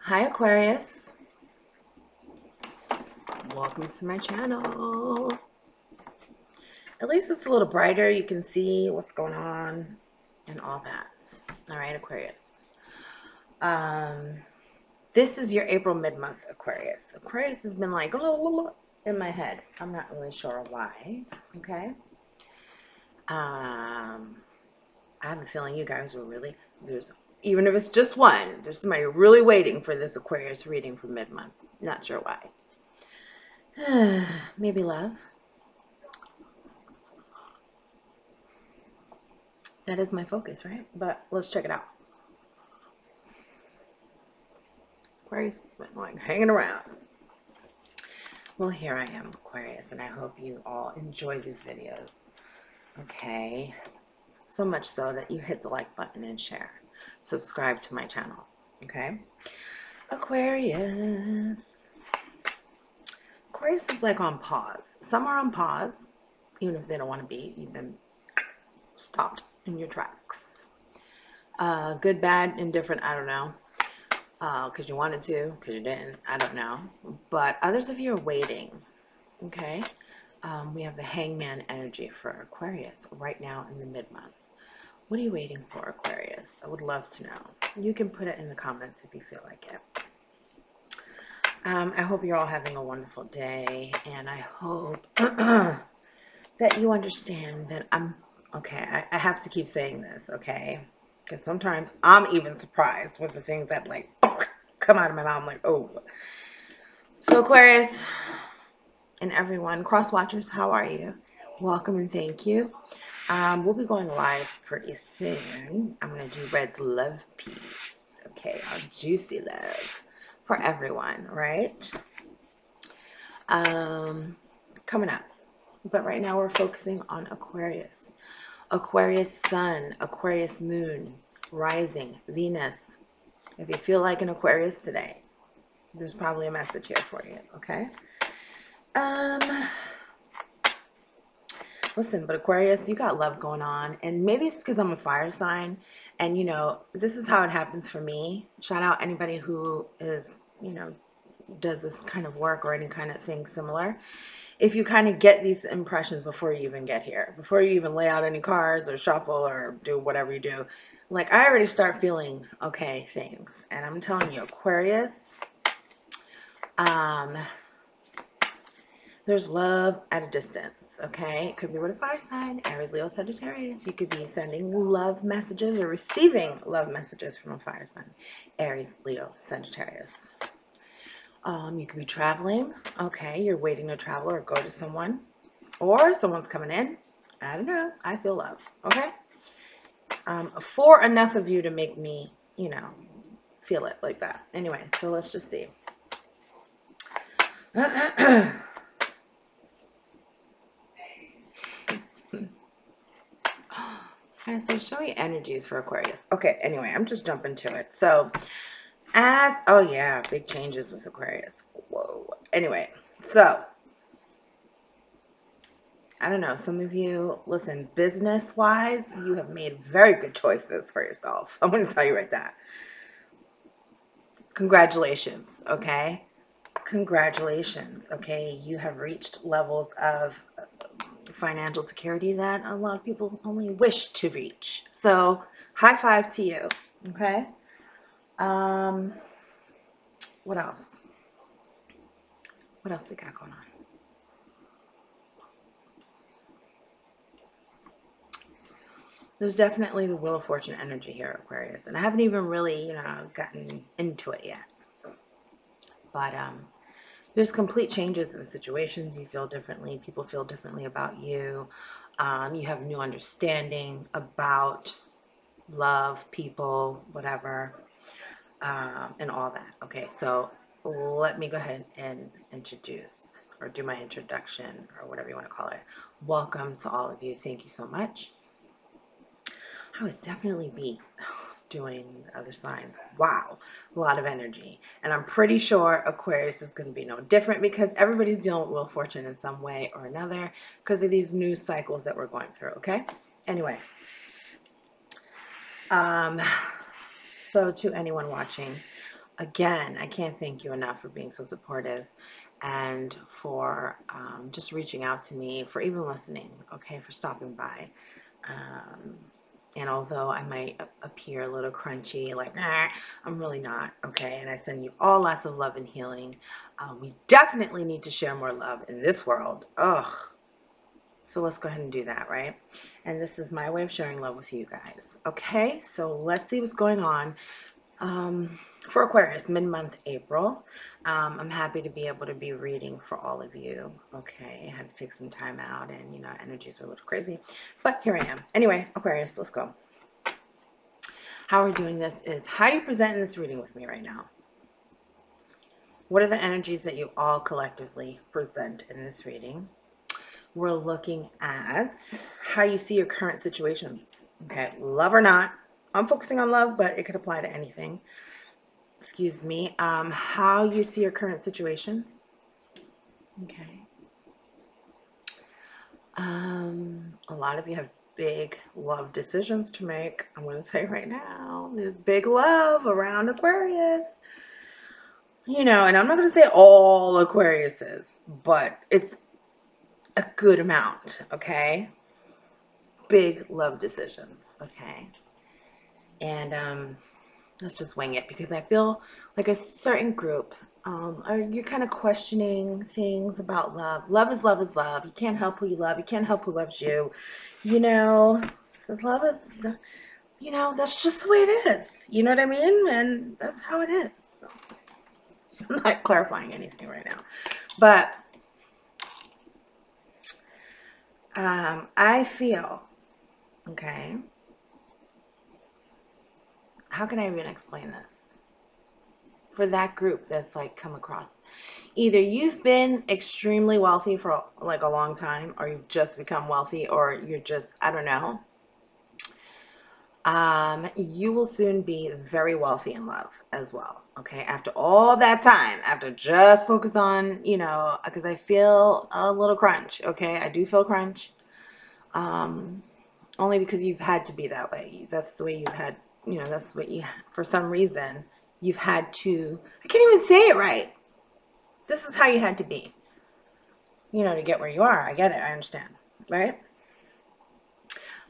Hi Aquarius, welcome to my channel. At least it's a little brighter, you can see what's going on and all that. All right, Aquarius. This is your April mid-month Aquarius. Aquarius has been like, oh, in my head. I'm not really sure why, okay? I have a feeling you guys were really, even if it's just one, there's somebody really waiting for this Aquarius reading for mid-month. Not sure why. Maybe love. That is my focus, right? But let's check it out. Aquarius has been like hanging around. Well, here I am, Aquarius, and I hope you all enjoy these videos. Okay. So much so that you hit the like button and share. Subscribe to my channel. Okay. Aquarius. Aquarius is like on pause. Some are on pause, even if they don't want to be. You've been stopped in your tracks. Good, bad, indifferent, I don't know. Because you wanted to, because you didn't, I don't know. But others of you are waiting. Okay. We have the Hangman energy for Aquarius right now in the mid-month. What are you waiting for, Aquarius? I would love to know. You can put it in the comments if you feel like it. I hope you're all having a wonderful day, and I hope that you understand that okay, I have to keep saying this, okay? Because sometimes I'm even surprised with the things that like come out of my mouth. I'm like, oh. So Aquarius and everyone, cross watchers, how are you? Welcome and thank you. We'll be going live pretty soon. I'm going to do Red's love piece. Okay, our juicy love for everyone, right? Coming up. But right now we're focusing on Aquarius. Aquarius sun, Aquarius moon, rising, Venus. If you feel like an Aquarius today, there's probably a message here for you, okay? Listen, but Aquarius, you got love going on, and maybe it's because I'm a fire sign, and you know, this is how it happens for me. Shout out anybody who is, you know, does this kind of work or any kind of thing similar. If you kind of get these impressions before you even get here, before you even lay out any cards or shuffle or do whatever you do, like I already start feeling okay things. And I'm telling you, Aquarius, there's love at a distance. Okay, it could be with a fire sign, Aries, Leo, Sagittarius. You could be sending love messages or receiving love messages from a fire sign, Aries, Leo, Sagittarius. You could be traveling. Okay, you're waiting to travel or go to someone, or someone's coming in. I don't know. I feel love. Okay. For enough of you to make me, you know, feel it like that. Anyway, so let's just see. So show me energies for Aquarius. Okay, anyway, I'm just jumping to it. So oh yeah, big changes with Aquarius. Whoa. Anyway, so I don't know, some of you, listen, business-wise, you have made very good choices for yourself. I'm going to tell you right that. Congratulations, okay? Congratulations, okay? You have reached levels of financial security that a lot of people only wish to reach. So, high five to you, okay? What else? What else we got going on? There's definitely the Wheel of Fortune energy here, Aquarius. And I haven't even really, you know, gotten into it yet. But there's complete changes in situations. You feel differently. People feel differently about you. You have new understanding about love, people, whatever, and all that. Okay, so let me go ahead and introduce or do my introduction or whatever you want to call it. Welcome to all of you. Thank you so much. I was definitely beat doing other signs. Wow, a lot of energy. And I'm pretty sure Aquarius is going to be no different because everybody's dealing with Wheel of Fortune in some way or another because of these new cycles that we're going through, okay? Anyway, so to anyone watching, again, I can't thank you enough for being so supportive and for just reaching out to me, for even listening, okay, for stopping by. Um, and although I might appear a little crunchy, like, nah, I'm really not, okay? And I send you all lots of love and healing. We definitely need to share more love in this world. Ugh. So let's go ahead and do that, right? And this is my way of sharing love with you guys. Okay, so let's see what's going on. For Aquarius, mid-month April. I'm happy to be able to be reading for all of you. Okay, I had to take some time out and, you know, energies are a little crazy, but here I am. Anyway, Aquarius, let's go. How we're doing this is, how are you presenting this reading with me right now? What are the energies that you all collectively present in this reading? We're looking at how you see your current situations. Okay, love or not. I'm focusing on love, but it could apply to anything. Excuse me. How you see your current situations. Okay. A lot of you have big love decisions to make. I'm going to tell you right now, there's big love around Aquarius. You know, and I'm not going to say all Aquariuses, but it's a good amount, okay? Big love decisions, okay? And let's just wing it, because I feel like a certain group, you're kind of questioning things about love. Love is love is love. You can't help who you love. You can't help who loves you. You know, love is, you know, that's just the way it is. You know what I mean? And that's how it is. So, I'm not clarifying anything right now. But I feel, okay, how can I even explain this? For that group that's like come across, either you've been extremely wealthy for like a long time, or you've just become wealthy, or you're just, I don't know. You will soon be very wealthy in love as well. Okay. After all that time, after just focus on, you know, because I feel a little crunch. Okay. I do feel crunch. Um, Only because you've had to be that way. That's the way you've had, you know, that's what you, for some reason, you've had to, I can't even say it right. This is how you had to be, you know, to get where you are. I get it. I understand. Right?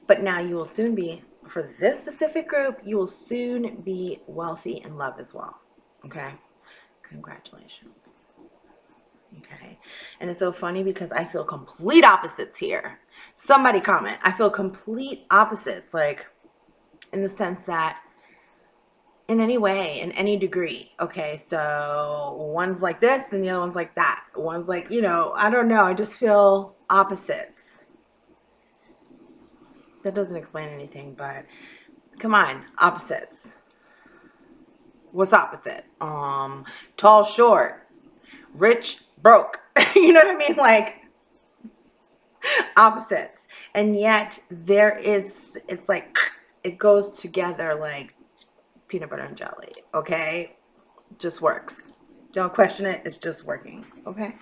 But now you will soon be, for this specific group, you will soon be wealthy in love as well. Okay? Congratulations. Okay? And it's so funny because I feel complete opposites here. Somebody comment. I feel complete opposites, like in the sense that in any way, in any degree. Okay, so one's like this and the other one's like that. One's like, you know, I don't know. I just feel opposites. That doesn't explain anything, but come on, opposites. What's opposite? Tall, short, rich, broke. You know what I mean? Like opposites. And yet there is, it's like, it goes together like peanut butter and jelly. Okay? Just works. Don't question it. It's just working. Okay?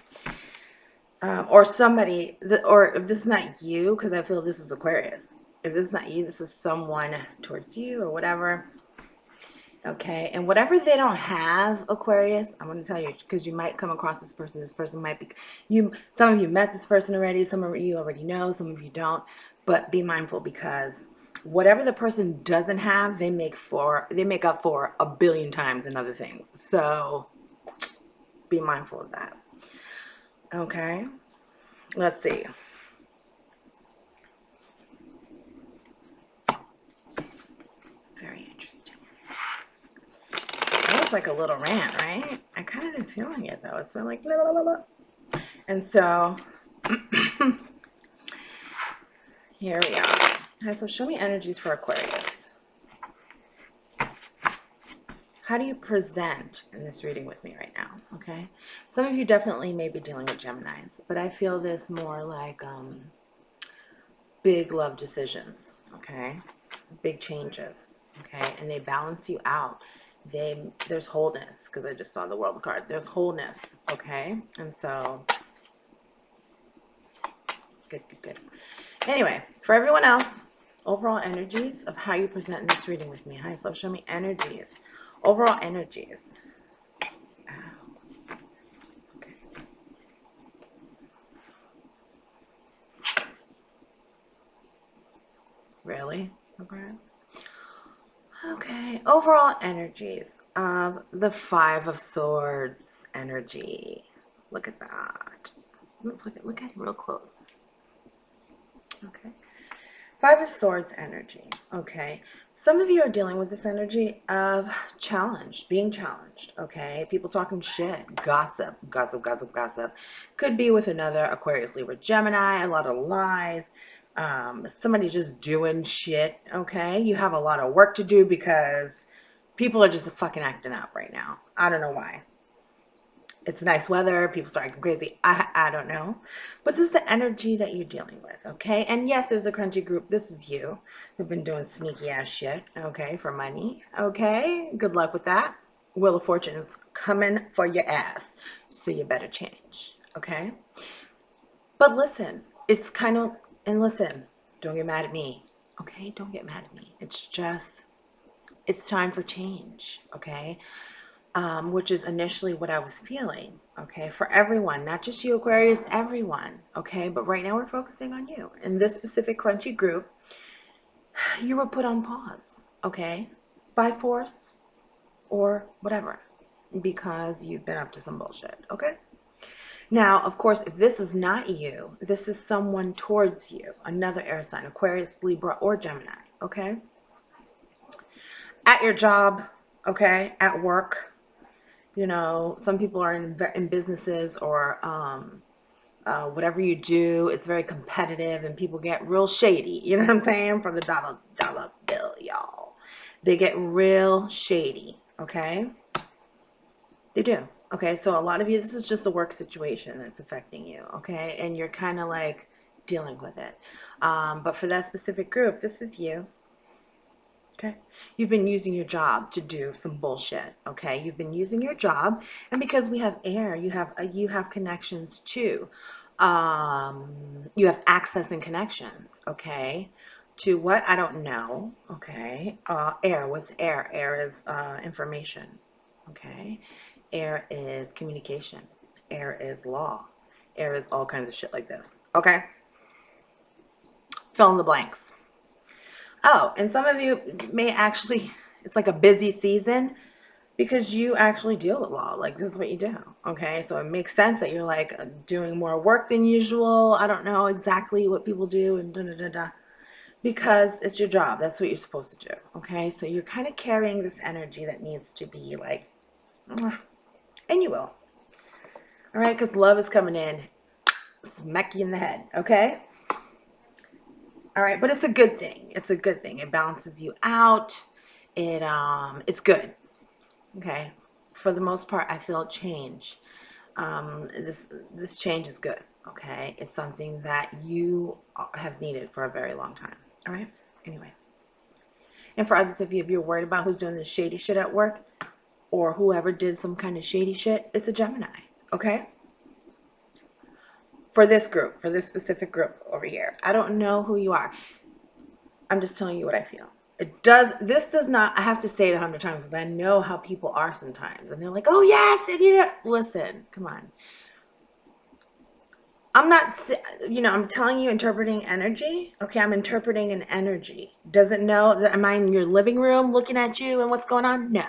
Or somebody, or if this is not you, because I feel this is Aquarius. If this is not you, this is someone towards you or whatever. Okay, and whatever they don't have, Aquarius, I'm going to tell you, because you might come across this person. This person might be, some of you met this person already, some of you already know, some of you don't, but be mindful, because whatever the person doesn't have, they make up for a billion times in other things. So be mindful of that. Okay, let's see. Very interesting. That was like a little rant, right? I kind of been feeling it though. It's been like blah, blah, blah, blah. And so here we are. Alright, so show me energies for Aquarius. How do you present in this reading with me right now? Okay, some of you definitely may be dealing with Geminis, but I feel this more like big love decisions. Okay, big changes. Okay, and they balance you out. There's wholeness, because I just saw the World card. There's wholeness. Okay, and so good. Anyway, for everyone else, overall energies of how you present in this reading with me. Hi, so show me energies. Overall energies. Really? Okay. Okay. Overall energies of the Five of Swords energy. Look at that. Let's look at it real close. Okay. Five of Swords energy. Okay. Some of you are dealing with this energy of challenge, being challenged. Okay. People talking shit, gossip, gossip, gossip, gossip. Could be with another Aquarius, Libra, Gemini, a lot of lies. Somebody just doing shit. Okay. You have a lot of work to do because people are just fucking acting up right now. I don't know why. It's nice weather. People start acting crazy. I don't know. But this is the energy that you're dealing with, okay? And yes, there's a crunchy group. This is you who've been doing sneaky ass shit, okay, for money, okay? Good luck with that. Wheel of Fortune is coming for your ass. So you better change, okay? But listen, it's kind of, and listen, don't get mad at me, okay? Don't get mad at me. It's just, it's time for change, okay? Which is initially what I was feeling, okay, for everyone, not just you, Aquarius, everyone, okay, but right now we're focusing on you. In this specific crunchy group, you were put on pause, okay, by force or whatever, because you've been up to some bullshit, okay? Now, of course, if this is not you, this is someone towards you, another air sign, Aquarius, Libra, or Gemini, okay? At your job, okay, at work. You know, some people are in businesses or whatever you do, it's very competitive and people get real shady. You know what I'm saying? From the dollar bill, y'all. They get real shady, okay? They do. Okay, so a lot of you, this is just a work situation that's affecting you, okay? And you're kind of like dealing with it. But for that specific group, this is you. Okay. You've been using your job to do some bullshit. Okay. You've been using your job, and because we have air, you have connections too. You have access and connections. Okay. To what? I don't know. Okay. Air. What's air? Air is information. Okay. Air is communication. Air is law. Air is all kinds of shit like this. Okay. Fill in the blanks. Oh, and some of you may actually, it's like a busy season because you actually deal with law. Like, this is what you do. Okay. So it makes sense that you're like doing more work than usual. I don't know exactly what people do and da da da da. Because it's your job. That's what you're supposed to do. Okay. So you're kind of carrying this energy that needs to be like, and you will. All right. Because love is coming in, smack you in the head. Okay. All right, but it's a good thing. It's a good thing. It balances you out. It's good. Okay. For the most part, I feel change. This change is good. Okay. It's something that you have needed for a very long time. All right. Anyway. And for others of you, if you're worried about who's doing this shady shit at work or whoever did some kind of shady shit, it's a Gemini. Okay. For this group, for this specific group over here. I don't know who you are. I'm just telling you what I feel. This does not, I have to say it 100 times because I know how people are sometimes. And they're like, oh yes, and you know, listen, come on. I'm not, I'm telling you, interpreting energy. Okay, I'm interpreting an energy. Doesn't know that, am I in your living room looking at you and what's going on? No.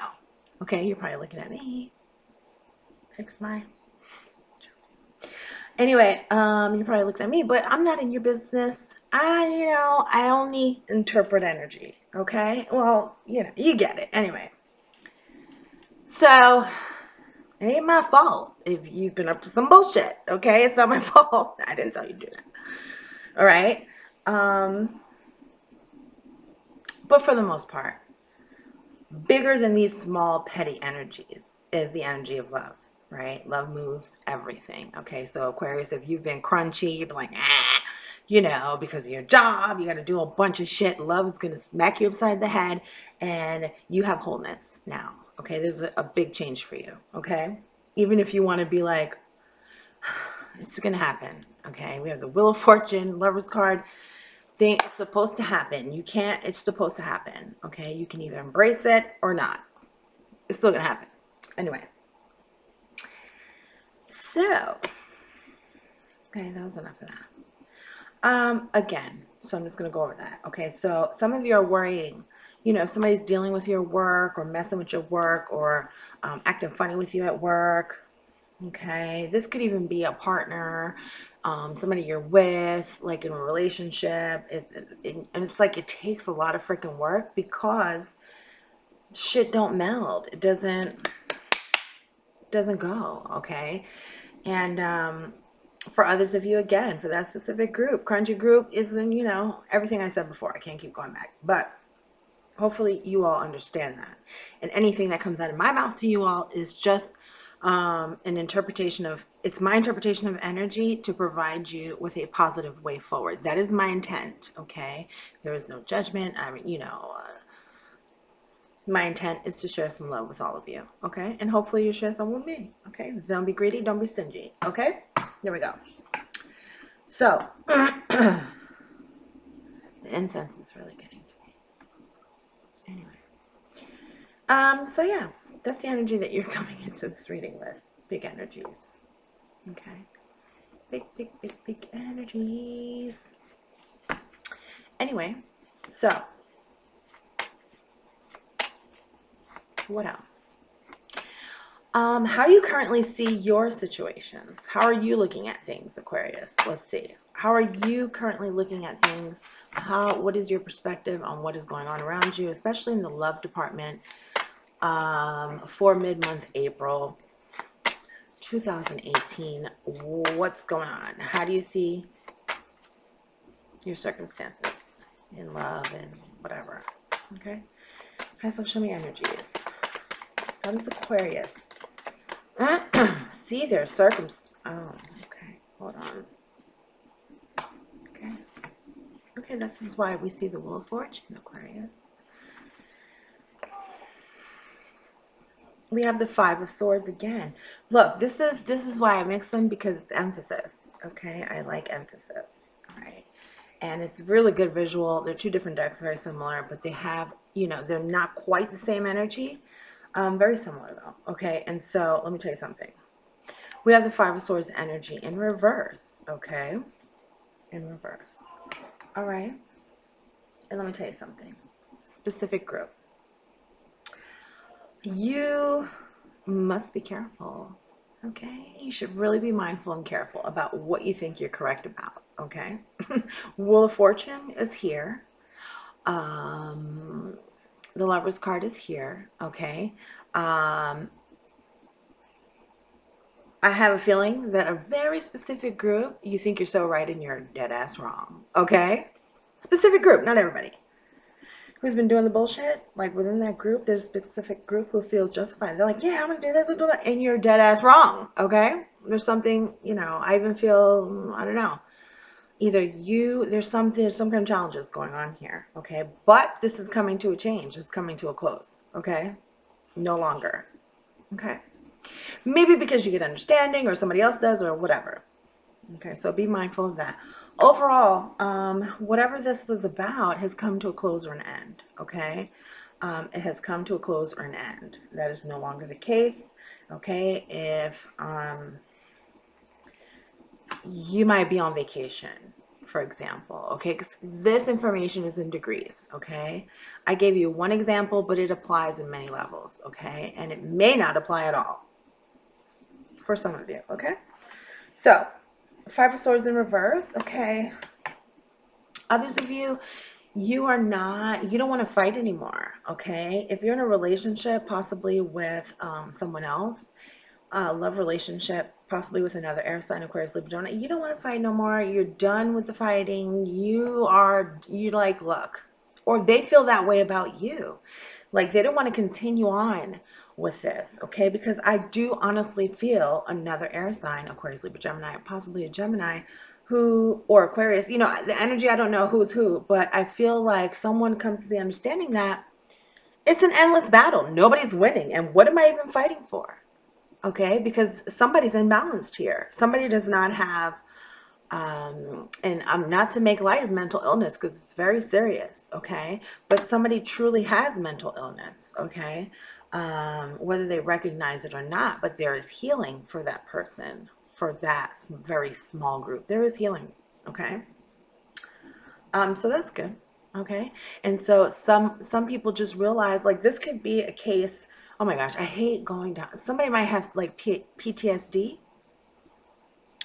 Okay, you're probably looking at me. Fix my... Anyway, you're probably looking at me, but I'm not in your business. I only interpret energy. Okay? Well, you get it. Anyway. So, it ain't my fault if you've been up to some bullshit. Okay? It's not my fault. I didn't tell you to do that. All right? But for the most part, bigger than these small petty energies is the energy of love. Right? Love moves everything. Okay, so Aquarius, if you've been crunchy, you've been like, because of your job, you got to do a bunch of shit. Love is going to smack you upside the head, and you have wholeness now. Okay, this is a big change for you. Okay, even if you want to be like, it's going to happen. Okay, we have the Wheel of Fortune, Lover's card. It's supposed to happen. You can't, it's supposed to happen. Okay, you can either embrace it or not. It's still going to happen. Anyway. So, okay, that was enough of that. Again, So I'm just going to go over that. Okay, so some of you are worrying, you know, if somebody's dealing with your work or messing with your work or acting funny with you at work. Okay, this could even be a partner, somebody you're with, like in a relationship. And it's like it takes a lot of freaking work because shit don't meld. It doesn't go. Okay, and for others of you, again, for that specific group, crunchy group isn't, you know, everything I said before. I can't keep going back, but hopefully you all understand that. And anything that comes out of my mouth to you all is just an interpretation of, it's my interpretation of energy to provide you with a positive way forward. That is my intent, okay? There is no judgment. I mean, you know, my intent is to share some love with all of you, okay? And hopefully you share some with me, okay? Don't be greedy, don't be stingy, okay? There we go. So, the incense is really getting to me. Anyway. So yeah, that's the energy that you're coming into this reading with. Big energies. Okay. Big energies. Anyway, so what else? How do you currently see your situations? How are you looking at things, Aquarius? Let's see. How are you currently looking at things? What is your perspective on what is going on around you, especially in the love department, for mid-month April 2018? What's going on? How do you see your circumstances in love and whatever? Okay. So show me energies. How does Aquarius see their oh, okay. Hold on. Okay. Okay, this is why we see the Wheel of Fortune, Aquarius. We have the Five of Swords again. Look, this is why I mix them, because it's emphasis. Okay, I like emphasis. All right, and it's really good visual. They're two different decks, very similar, but they have, you know, they're not quite the same energy. Very similar though. Okay, and so let me tell you something. We have the Five of Swords energy in reverse. Okay, in reverse. All right, and let me tell you something. Specific group. You must be careful, okay? You should really be mindful and careful about what you think you're correct about, okay? Wheel of Fortune is here. The Lover's card is here, okay? I have a feeling that a very specific group, you think you're so right and you're dead ass wrong, okay? Specific group, not everybody. Who's been doing the bullshit, like within that group, there's a specific group who feels justified. They're like, yeah, I'm gonna do this, and you're dead ass wrong, okay? There's something, you know, I even feel, I don't know, either there's some kind of challenges going on here, okay? But this is coming to a change. It's coming to a close, okay? No longer, okay? Maybe because you get understanding or somebody else does or whatever, okay? So be mindful of that. Overall, whatever this was about has come to a close or an end, okay? It has come to a close or an end. That is no longer the case, okay? If you might be on vacation, for example, okay? Because this information is in degrees, okay? I gave you one example, but it applies in many levels, okay? And it may not apply at all for some of you, okay? So, Five of Swords in reverse, okay? Others of you, you don't want to fight anymore, okay? If you're in a relationship, possibly with someone else, love relationship, possibly with another air sign, Aquarius, Libra, Gemini, you don't want to fight no more. You're done with the fighting. You like, look, or they feel that way about you. Like they don't want to continue on with this, okay? Because I do honestly feel another air sign, Aquarius, Libra, Gemini, possibly a Gemini, or Aquarius, you know, the energy, I don't know who's who, but I feel like someone comes to the understanding that it's an endless battle. Nobody's winning. And what am I even fighting for? Okay, because somebody's imbalanced here. Somebody does not have, and I'm not to make light of mental illness because it's very serious, okay? But somebody truly has mental illness, okay? Whether they recognize it or not, but there is healing for that person, for that very small group. There is healing, okay? So that's good. Okay. And so some people just realize like this could be a case. Oh my gosh, I hate going down. Somebody might have like PTSD,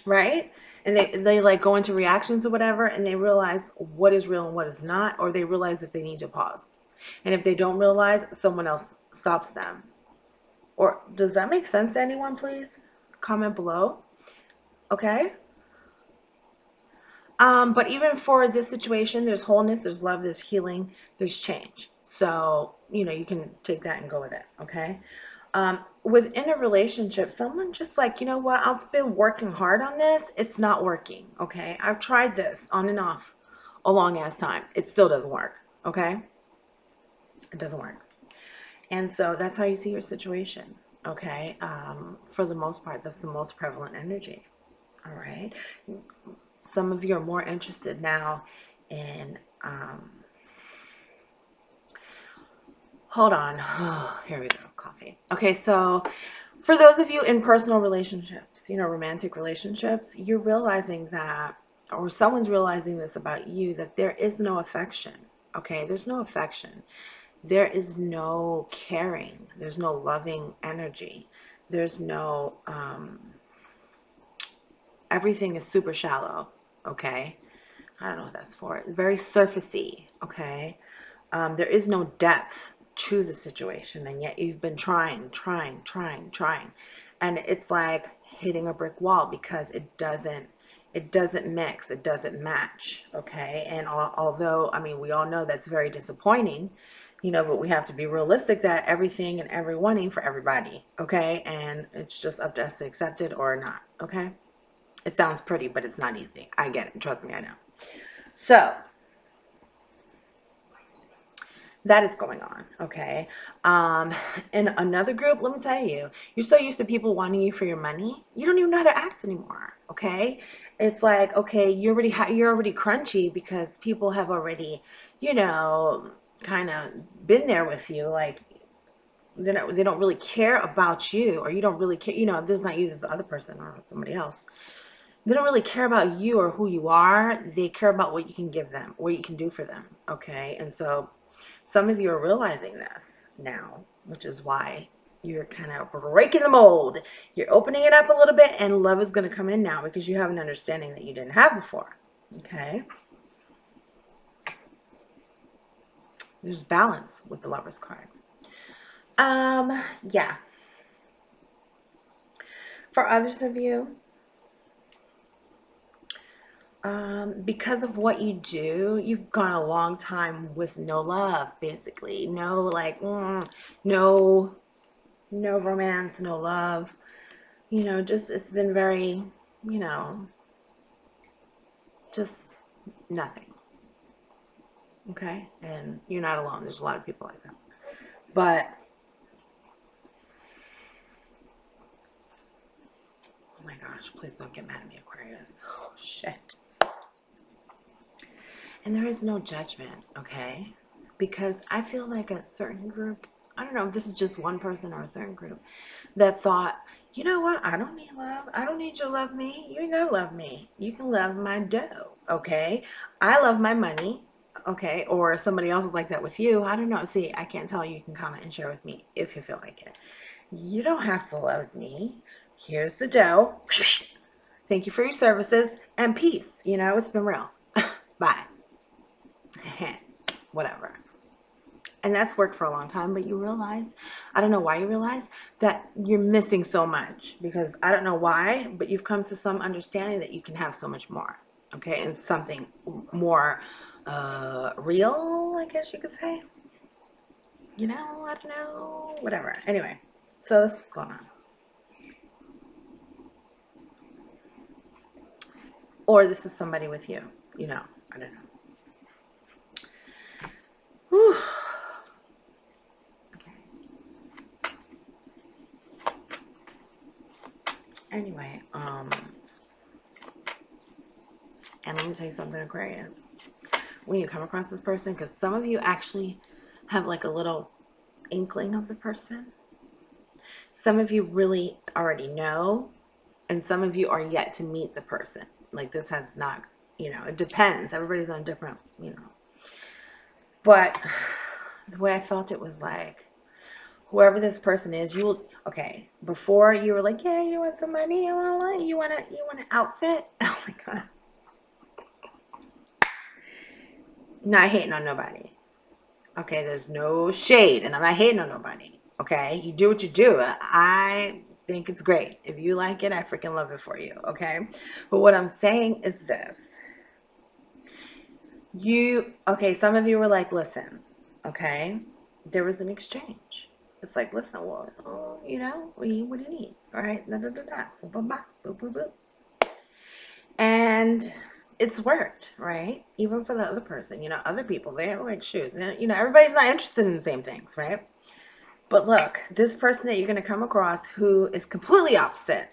right? And they like go into reactions or whatever, and they realize what is real and what is not, or they realize that they need to pause. And if they don't realize, someone else stops them. Or does that make sense to anyone, please? Comment below. Okay. But even for this situation, there's wholeness, there's love, there's healing, there's change. So, you know, you can take that and go with it. Okay. Within a relationship, someone just like, you know what, I've been working hard on this. It's not working. Okay. I've tried this on and off a long ass time. It still doesn't work. Okay. It doesn't work. And so that's how you see your situation. Okay. For the most part, that's the most prevalent energy. All right. Some of you are more interested now in, hold on. Oh, here we go. Coffee. Okay. So for those of you in personal relationships, you know, romantic relationships, you're realizing that, or someone's realizing this about you, that there is no affection. Okay. There's no affection. There is no caring. There's no loving energy. There's no, everything is super shallow. Okay. I don't know what that's for. It's very surfacey. Okay. There is no depth to the situation, and yet you've been trying. And it's like hitting a brick wall because it doesn't mix, it doesn't match. Okay. And although, I mean, we all know that's very disappointing, you know, but we have to be realistic that everything and everyone ain't for everybody. Okay. And it's just up to us to accept it or not. Okay. It sounds pretty, but it's not easy. I get it. Trust me, I know. So that is going on. Okay. In another group, let me tell you, you're so used to people wanting you for your money, you don't even know how to act anymore. Okay. It's like, okay, you're already crunchy because people have already, you know, kind of been there with you. Like they don't really care about you, or you don't really care. You know, this is not you, this is the other person or somebody else. They don't really care about you or who you are. They care about what you can give them, what you can do for them. Okay. And so some of you are realizing this now, which is why you're kind of breaking the mold. You're opening it up a little bit, and love is going to come in now because you have an understanding that you didn't have before. Okay. There's balance with the Lover's card. Yeah. For others of you, because of what you do, you've gone a long time with no love, basically. No, like, no romance, no love. You know, just, it's been very, you know, just nothing. Okay? And you're not alone. There's a lot of people like that. But, oh my gosh, please don't get mad at me, Aquarius. Oh, shit. And there is no judgment, okay? Because I feel like a certain group, I don't know if this is just one person or a certain group, that thought, you know what? I don't need love. I don't need you to love me. You ain't gotta love me. You can love my dough, okay? I love my money, okay? Or somebody else is like that with you. I don't know. See, I can't tell you. You can comment and share with me if you feel like it. You don't have to love me. Here's the dough. Thank you for your services and peace. You know, it's been real. Bye. Whatever. And that's worked for a long time, but you realize, I don't know why you realize that you're missing so much, because I don't know why, but you've come to some understanding that you can have so much more. Okay. And something more real, I guess you could say. You know, I don't know, whatever. Anyway, so this is what's going on. Or this is somebody with you, you know, I don't know. Whew. Okay. Anyway, and let me tell you something, Aquarius. When you come across this person, because some of you actually have like a little inkling of the person. Some of you really already know, and some of you are yet to meet the person. Like this has not You know, it depends. Everybody's on different, you know. But the way I felt it was like, whoever this person is, you will, okay, before you were like, yeah, you want the money, you want an outfit. Oh my God. Not hating on nobody. Okay, there's no shade, and I'm not hating on nobody. Okay, you do what you do. I think it's great. If you like it, I freaking love it for you. Okay, but what I'm saying is this. Okay, some of you were like, listen, okay, there was an exchange. It's like, listen, well, you know, what do you need? All right, da da da da, boop, boop, boop, boop, boop, boop. And it's worked, right? Even for the other person, you know, other people, they're like, shoot, you know, everybody's not interested in the same things, right? But look, this person that you're going to come across who is completely opposite,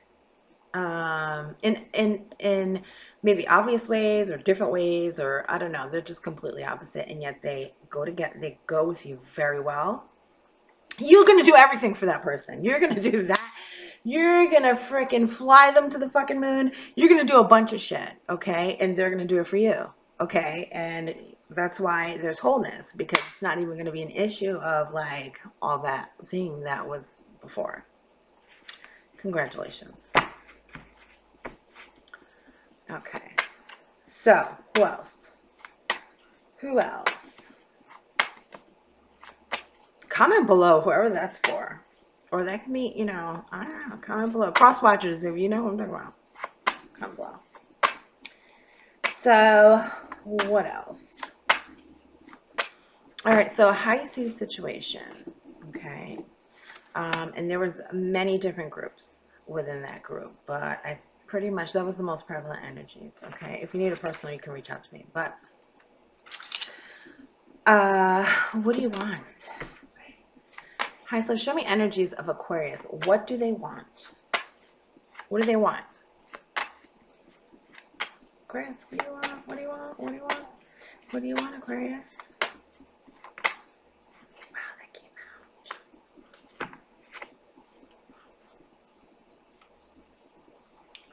in maybe obvious ways or different ways, or I don't know, they're just completely opposite, and yet they go with you very well. You're going to do everything for that person. You're going to do that. You're going to freaking fly them to the fucking moon. You're going to do a bunch of shit, okay? And they're going to do it for you, okay? And that's why there's wholeness, because it's not even going to be an issue of like all that thing that was before. Congratulations. Okay. So, who else? Who else? Comment below, whoever that's for. Or that can be, you know, I don't know. Comment below. Cross watchers, if you know what I'm talking about. Comment below. So, what else? All right, so how you see the situation, okay? And there was many different groups within that group, but I pretty much, that was the most prevalent energies, okay? If you need a personal, you can reach out to me. But, what do you want? Hi, so show me energies of Aquarius. What do they want? What do they want? Aquarius, what do you want? What do you want? What do you want? What do you want, Aquarius? Wow, that came out.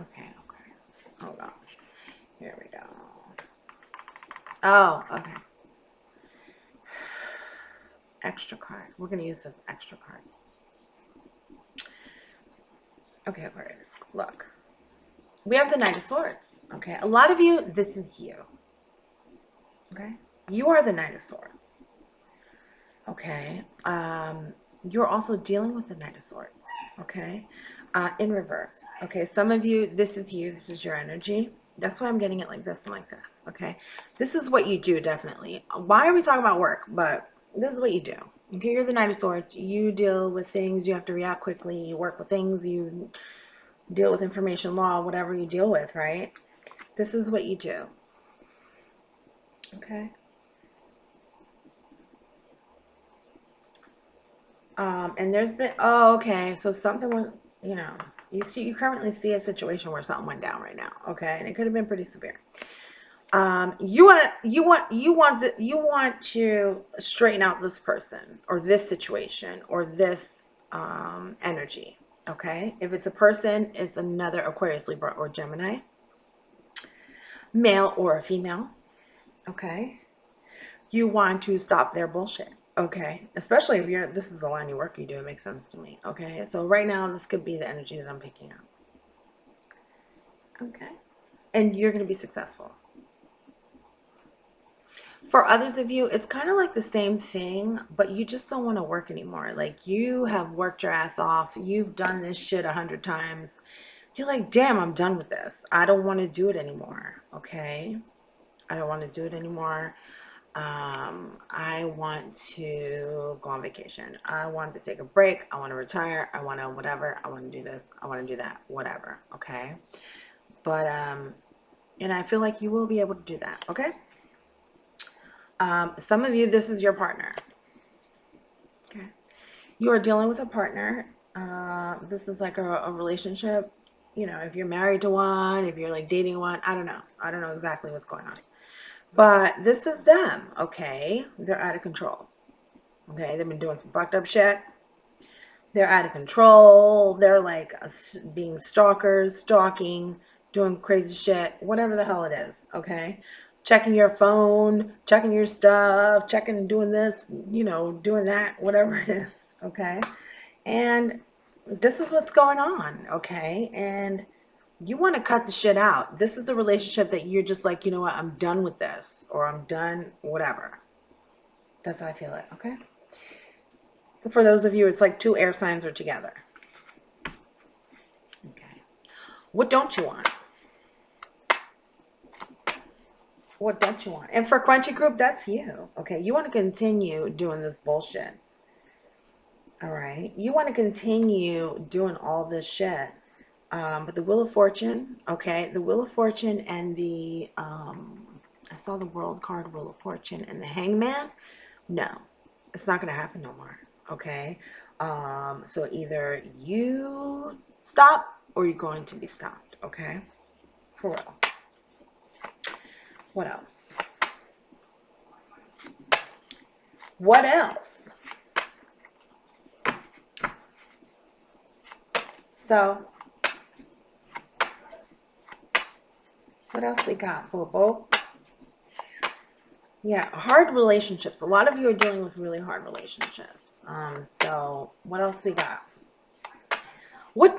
Okay, Aquarius. Hold on. Here we go. Oh, okay. Extra card. We're going to use this extra card. Okay, Aquarius. Look. We have the Knight of Swords. Okay. A lot of you, this is you. Okay. You are the Knight of Swords. Okay. You're also dealing with the Knight of Swords. Okay. In reverse. Okay. Some of you, this is you. This is your energy. That's why I'm getting it like this and like this. Okay. This is what you do, definitely. Why are we talking about work? But this is what you do. Okay. You're the Knight of Swords. You deal with things. You have to react quickly. You work with things. You deal with information law, whatever you deal with, right? This is what you do. Okay. And there's been, oh, okay, so something went, you know, you currently see a situation where something went down right now, okay, and it could have been pretty severe. You want to straighten out this person or this situation or this energy, okay? If it's a person, it's another Aquarius, Libra, or Gemini, male or a female, okay? You want to stop their bullshit. Okay, especially if this is the line of work you do, it makes sense to me. Okay, so right now this could be the energy that I'm picking up. Okay, and you're going to be successful. For others of you, it's kind of like the same thing, but you just don't want to work anymore. Like, you have worked your ass off. You've done this shit 100 times. You're like, damn, I'm done with this. I don't want to do it anymore. Okay, I don't want to do it anymore. I want to go on vacation. I want to take a break. I want to retire. I want to whatever. I want to do this. I want to do that. Whatever. Okay. But, and I feel like you will be able to do that. Okay. Some of you, this is your partner. Okay. You are dealing with a partner. This is like a relationship. You know, if you're married to one, if you're like dating one, I don't know. I don't know exactly what's going on. But this is them, okay? They're out of control. Okay, they've been doing some fucked up shit. They're out of control. They're like being stalkers, stalking, doing crazy shit, whatever the hell it is, okay? Checking your phone, checking your stuff, checking, doing this, you know, doing that, whatever it is, okay? And this is what's going on, okay? And you want to cut the shit out. This is the relationship that you're just like, you know what, I'm done with this, or I'm done, whatever. That's how I feel it, okay? For those of you, it's like 2 air signs are together. Okay. What don't you want? What don't you want? And for Crunchy Group, that's you. Okay. You want to continue doing this bullshit. All right. You want to continue doing all this shit. But the Wheel of Fortune, okay, the Wheel of Fortune and the, I saw the World card, Wheel of Fortune, and the Hangman. No, it's not going to happen no more. Okay. So either you stop or you're going to be stopped. Okay. For real. What else? What else? So, what else we got, Bobo? Yeah, hard relationships. A lot of you are dealing with really hard relationships. So, what else we got? What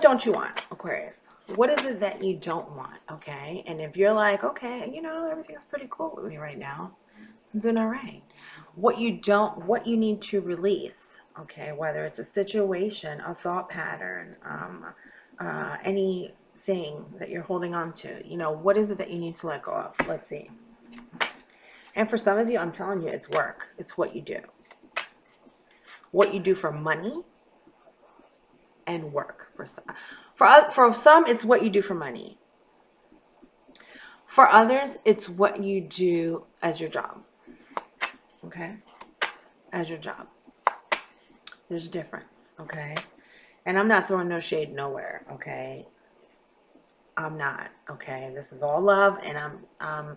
don't you want, Aquarius? What is it that you don't want, okay? And if you're like, okay, you know, everything's pretty cool with me right now, I'm doing all right. What you need to release, okay? Whether it's a situation, a thought pattern, anything that you're holding on to, you know, what is it that you need to let go of? Let's see. And for some of you, I'm telling you, it's work. It's what you do. What you do for money and work. For some, it's what you do for money. For others, it's what you do as your job. Okay? As your job. There's a difference, okay? And I'm not throwing no shade nowhere, okay? I'm not, okay? This is all love, and I'm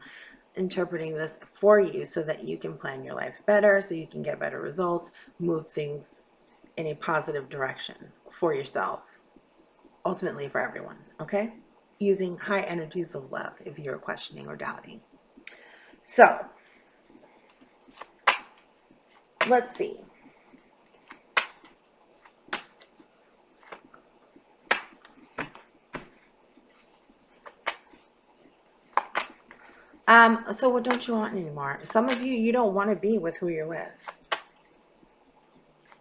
interpreting this for you so that you can plan your life better, so you can get better results, move things in a positive direction for yourself, ultimately for everyone, okay? Using high energies of love if you're questioning or doubting. So, let's see. So what don't you want anymore? Some of you, you don't want to be with who you're with.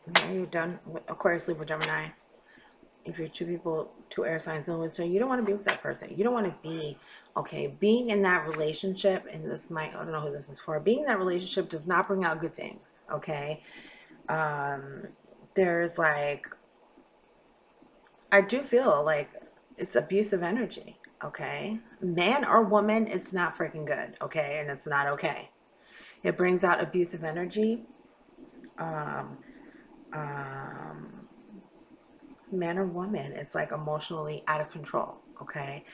Okay, you're done with Aquarius, Libra, Gemini. If you're 2 people, 2 air signs, so you don't want to be with that person. You don't want to be, okay, being in that relationship, and this might, I don't know who this is for, being in that relationship does not bring out good things, okay? There's like, I do feel like it's abusive energy, okay? Man or woman, it's not freaking good, okay? And it's not okay. It brings out abusive energy. Man or woman, it's like emotionally out of control, okay?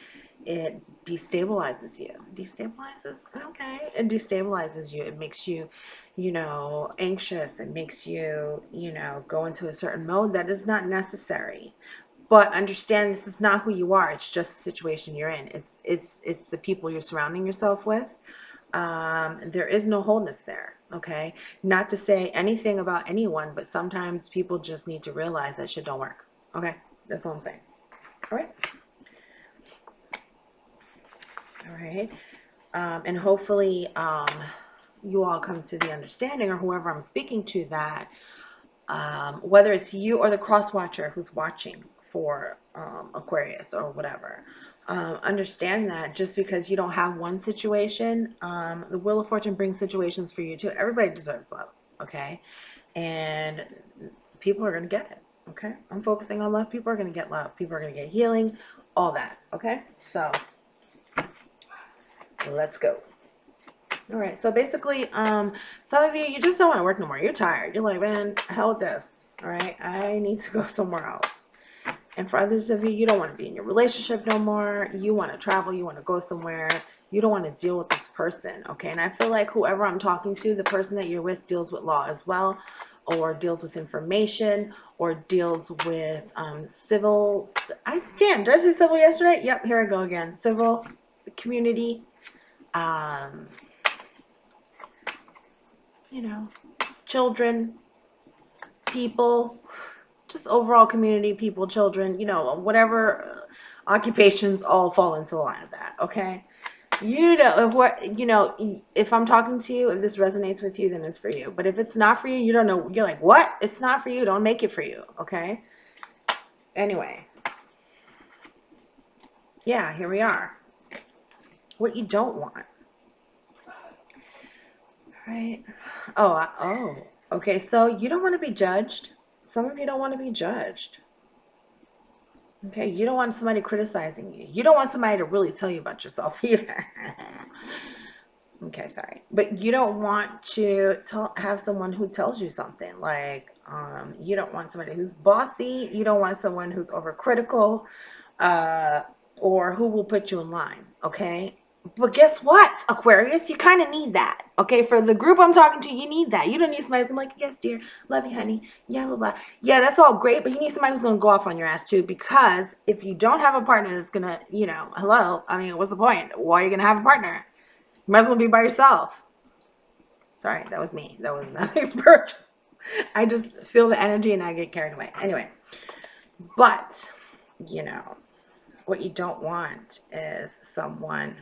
It destabilizes you. Destabilizes? Okay. It destabilizes you. It makes you, you know, anxious. It makes you, you know, go into a certain mode that is not necessary. But understand this is not who you are. It's just the situation you're in. It's the people you're surrounding yourself with. There is no wholeness there, okay? Not to say anything about anyone, but sometimes people just need to realize that shit don't work, okay? That's all I'm saying. All right? All right. And hopefully you all come to the understanding, or whoever I'm speaking to, that whether it's you or the cross watcher who's watching for Aquarius or whatever, understand that just because you don't have one situation, the Wheel of Fortune brings situations for you too. Everybody deserves love, okay? And people are going to get it, okay? I'm focusing on love. People are going to get love. People are going to get healing, all that, okay? So let's go. All right, so basically, some of you, you just don't want to work no more. You're tired. You're like, man, hell with this. All right, I need to go somewhere else. And for others of you, you don't want to be in your relationship no more. You want to travel. You want to go somewhere. You don't want to deal with this person, okay? And I feel like whoever I'm talking to, the person that you're with deals with law as well. or deals with information, or deals with civil. Damn, did I say civil yesterday? Yep, here I go again. Civil, community, you know, children, people, just overall community, people, children, you know, whatever occupations all fall into the line of that. Okay. You know, if what, you know, if I'm talking to you, if this resonates with you, then it's for you. But if it's not for you, you don't know. You're like, what? It's not for you. Don't make it for you. Okay. Anyway. Yeah, here we are. What you don't want. Right. Oh, okay. So you don't want to be judged. Some of you don't want to be judged. Okay. You don't want somebody criticizing you. You don't want somebody to really tell you about yourself either. Okay, sorry. But you don't want to have someone who tells you something. Like, you don't want somebody who's bossy. You don't want someone who's overcritical, or who will put you in line. Okay. But guess what, Aquarius? You kind of need that. Okay. For the group I'm talking to, you need that. You don't need somebody who's like, yes, dear, love you, honey. Yeah, blah, blah. Yeah, that's all great. But you need somebody who's going to go off on your ass too. Because if you don't have a partner that's going to, you know, hello, I mean, what's the point? Why are you going to have a partner? You might as well be by yourself. Sorry, that was me. That was nothing spiritual. I just feel the energy and I get carried away. Anyway, but, you know, what you don't want is someone,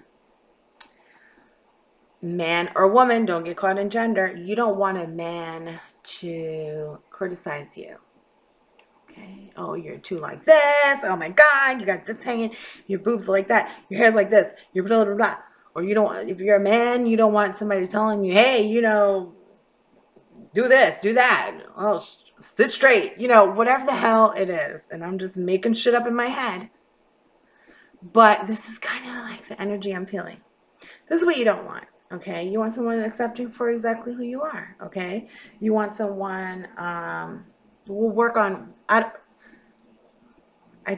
man or woman, don't get caught in gender. You don't want a man to criticize you. Okay. Oh, you're too like this. Oh my God, you got this hanging. Your boobs are like that. Your hair's like this. You're blah, blah, blah. Or you don't, if you're a man, you don't want somebody telling you, hey, you know, do this, do that. Oh, sit straight. You know, whatever the hell it is. And I'm just making shit up in my head. But this is kind of like the energy I'm feeling. This is what you don't want. Okay. You want someone to accept you for exactly who you are. Okay. You want someone, will work on, I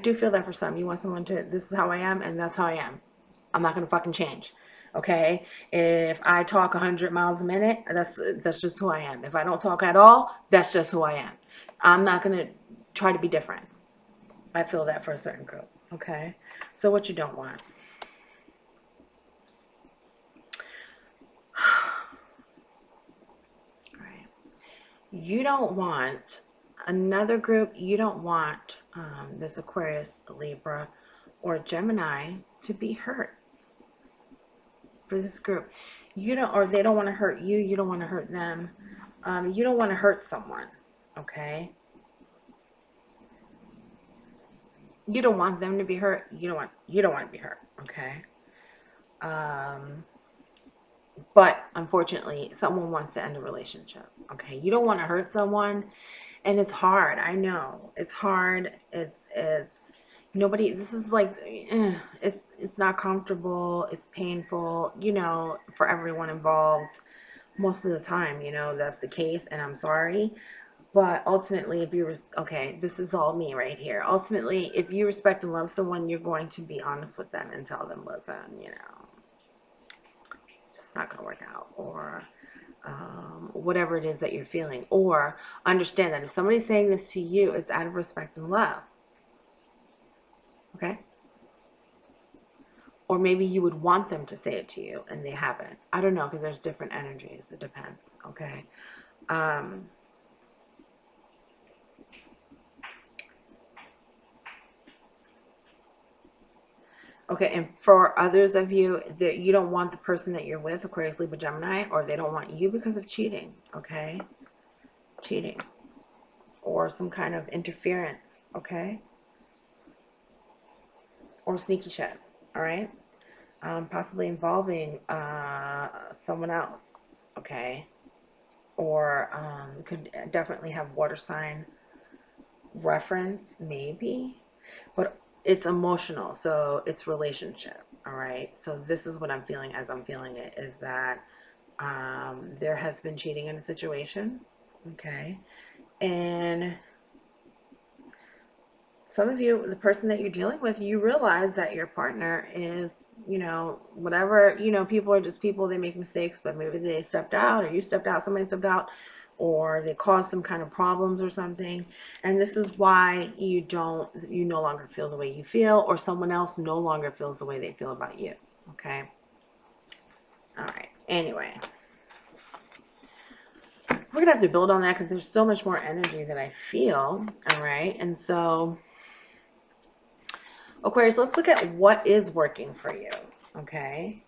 do feel that for some. You want someone to, this is how I am and that's how I am. I'm not going to fucking change. Okay, if I talk 100 miles a minute, that's just who I am. If I don't talk at all, that's just who I am. I'm not going to try to be different. I feel that for a certain group. Okay, so what you don't want. All right. You don't want another group. You don't want this Aquarius, Libra, or Gemini to be hurt. For this group, you don't, or they don't want to hurt you. You don't want to hurt them. You don't want to hurt someone. Okay. You don't want them to be hurt. You don't want to be hurt. Okay. But unfortunately, someone wants to end a relationship. Okay. You don't want to hurt someone, and it's hard. I know it's hard. It's nobody, this is like, it's not comfortable. It's painful, you know, for everyone involved. Most of the time, you know, that's the case, and I'm sorry. But ultimately, if you, okay, this is all me right here. Ultimately, if you respect and love someone, you're going to be honest with them and tell them, listen, you know, it's just not going to work out, or whatever it is that you're feeling. Or understand that if somebody's saying this to you, it's out of respect and love. Okay? Or maybe you would want them to say it to you and they haven't. I don't know, because there's different energies. It depends. Okay? Okay, and for others of you, that you don't want the person that you're with, Aquarius, Libra, Gemini, or they don't want you because of cheating. Okay? Cheating. Or some kind of interference. Okay? Or sneaky shit. All right? Possibly involving someone else. Okay? Or could definitely have water sign reference, maybe. But it's emotional, so it's relationship. All right? So this is what I'm feeling as I'm feeling it, is that there has been cheating in a situation. Okay? And some of you, the person that you're dealing with, you realize that your partner is, you know, whatever, you know, people are just people, they make mistakes, but maybe they stepped out, or you stepped out, somebody stepped out, or they cause some kind of problems or something. And this is why you no longer feel the way you feel, or someone else no longer feels the way they feel about you. Okay. All right. Anyway, we're gonna have to build on that because there's so much more energy that I feel. All right. And so, Aquarius, let's look at what is working for you. Okay.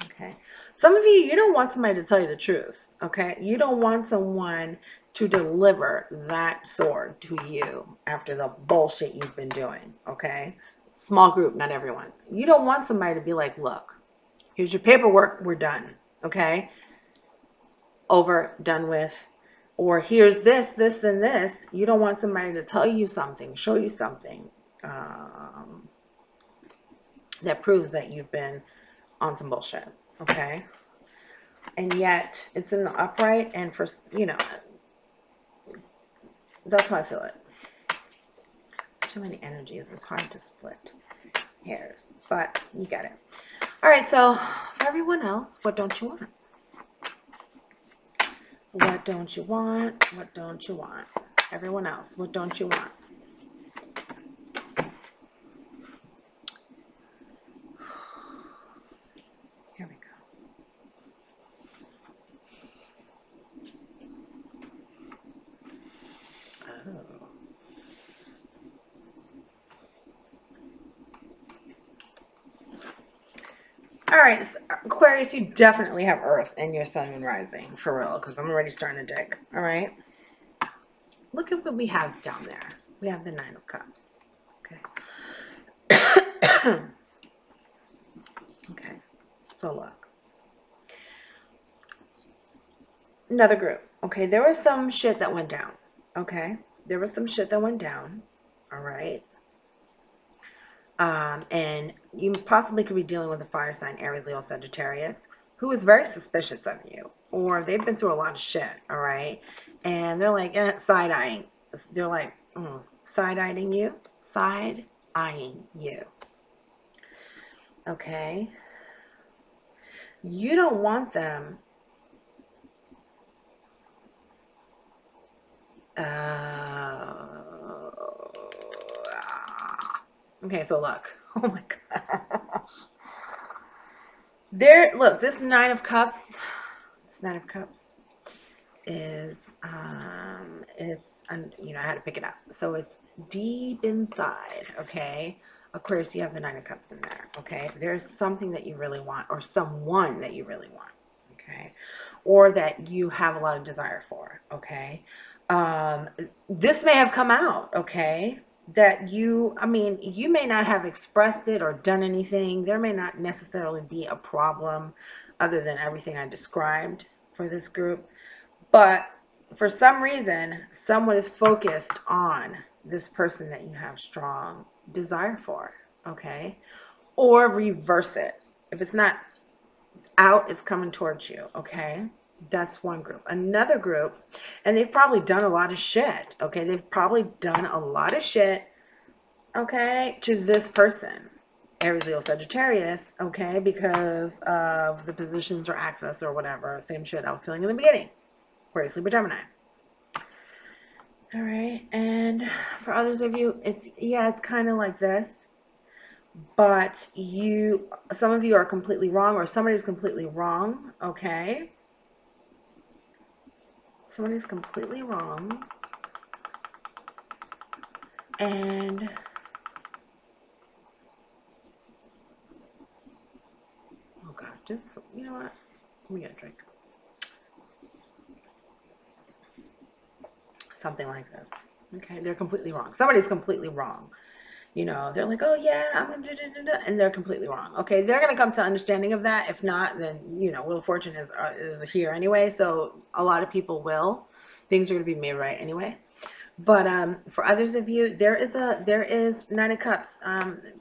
Okay. Some of you don't want somebody to tell you the truth. Okay. You don't want someone to deliver that sword to you after the bullshit you've been doing. Okay. Small group, not everyone. You don't want somebody to be like, look, here's your paperwork. We're done. Okay. Over, done with. Or here's this, this, and this. You don't want somebody to tell you something, show you something that proves that you've been on some bullshit. Okay. And yet it's in the upright, and for, that's how I feel it. Too many energies. It's hard to split hairs, but you get it. All right. So for everyone else, what don't you want? What don't you want? What don't you want? Everyone else, what don't you want? Here we go. Oh. All right, Aquarius, you definitely have Earth in your Sun and Rising, for real, because I'm already starting to dig. All right. Look at what we have down there. We have the Nine of Cups. Okay. Okay. So look. Another group. Okay. There was some shit that went down. Okay. There was some shit that went down. All right. And you possibly could be dealing with a fire sign, Aries, Leo, Sagittarius, who is very suspicious of you, or they've been through a lot of shit, all right? And they're like, side-eyeing. They're like, side-eyeing you? Side-eyeing you. Okay? You don't want them okay, so look. Oh my gosh. Look, this Nine of Cups is, I had to pick it up. So it's deep inside, okay? Aquarius, you have the Nine of Cups in there, okay? There's something that you really want, or someone that you really want, okay? Or that you have a lot of desire for, okay? This may have come out, okay? That you may not have expressed it or done anything. There may not necessarily be a problem other than everything I described for this group. But for some reason, someone is focused on this person that you have strong desire for, okay? Or reverse it. If it's not out, it's coming towards you, okay? That's one group. Another group, and they've probably done a lot of shit, okay? They've probably done a lot of shit, okay, to this person, Aries, Leo, Sagittarius, okay, because of the positions or access or whatever, same shit I was feeling in the beginning. Aquarius, Libra, Gemini. All right, and for others of you, it's kind of like this, but some of you are completely wrong, or somebody's completely wrong, okay? Somebody's completely wrong. And oh God, just, you know what? Let me get a drink. Something like this. Okay, they're completely wrong. Somebody's completely wrong. They're like, oh yeah, I'm gonna do, and they're completely wrong. Okay, they're gonna come to understanding of that. If not, then Wheel of Fortune is here anyway. So a lot of people will. Things are gonna be made right anyway. But for others of you, there is Nine of Cups.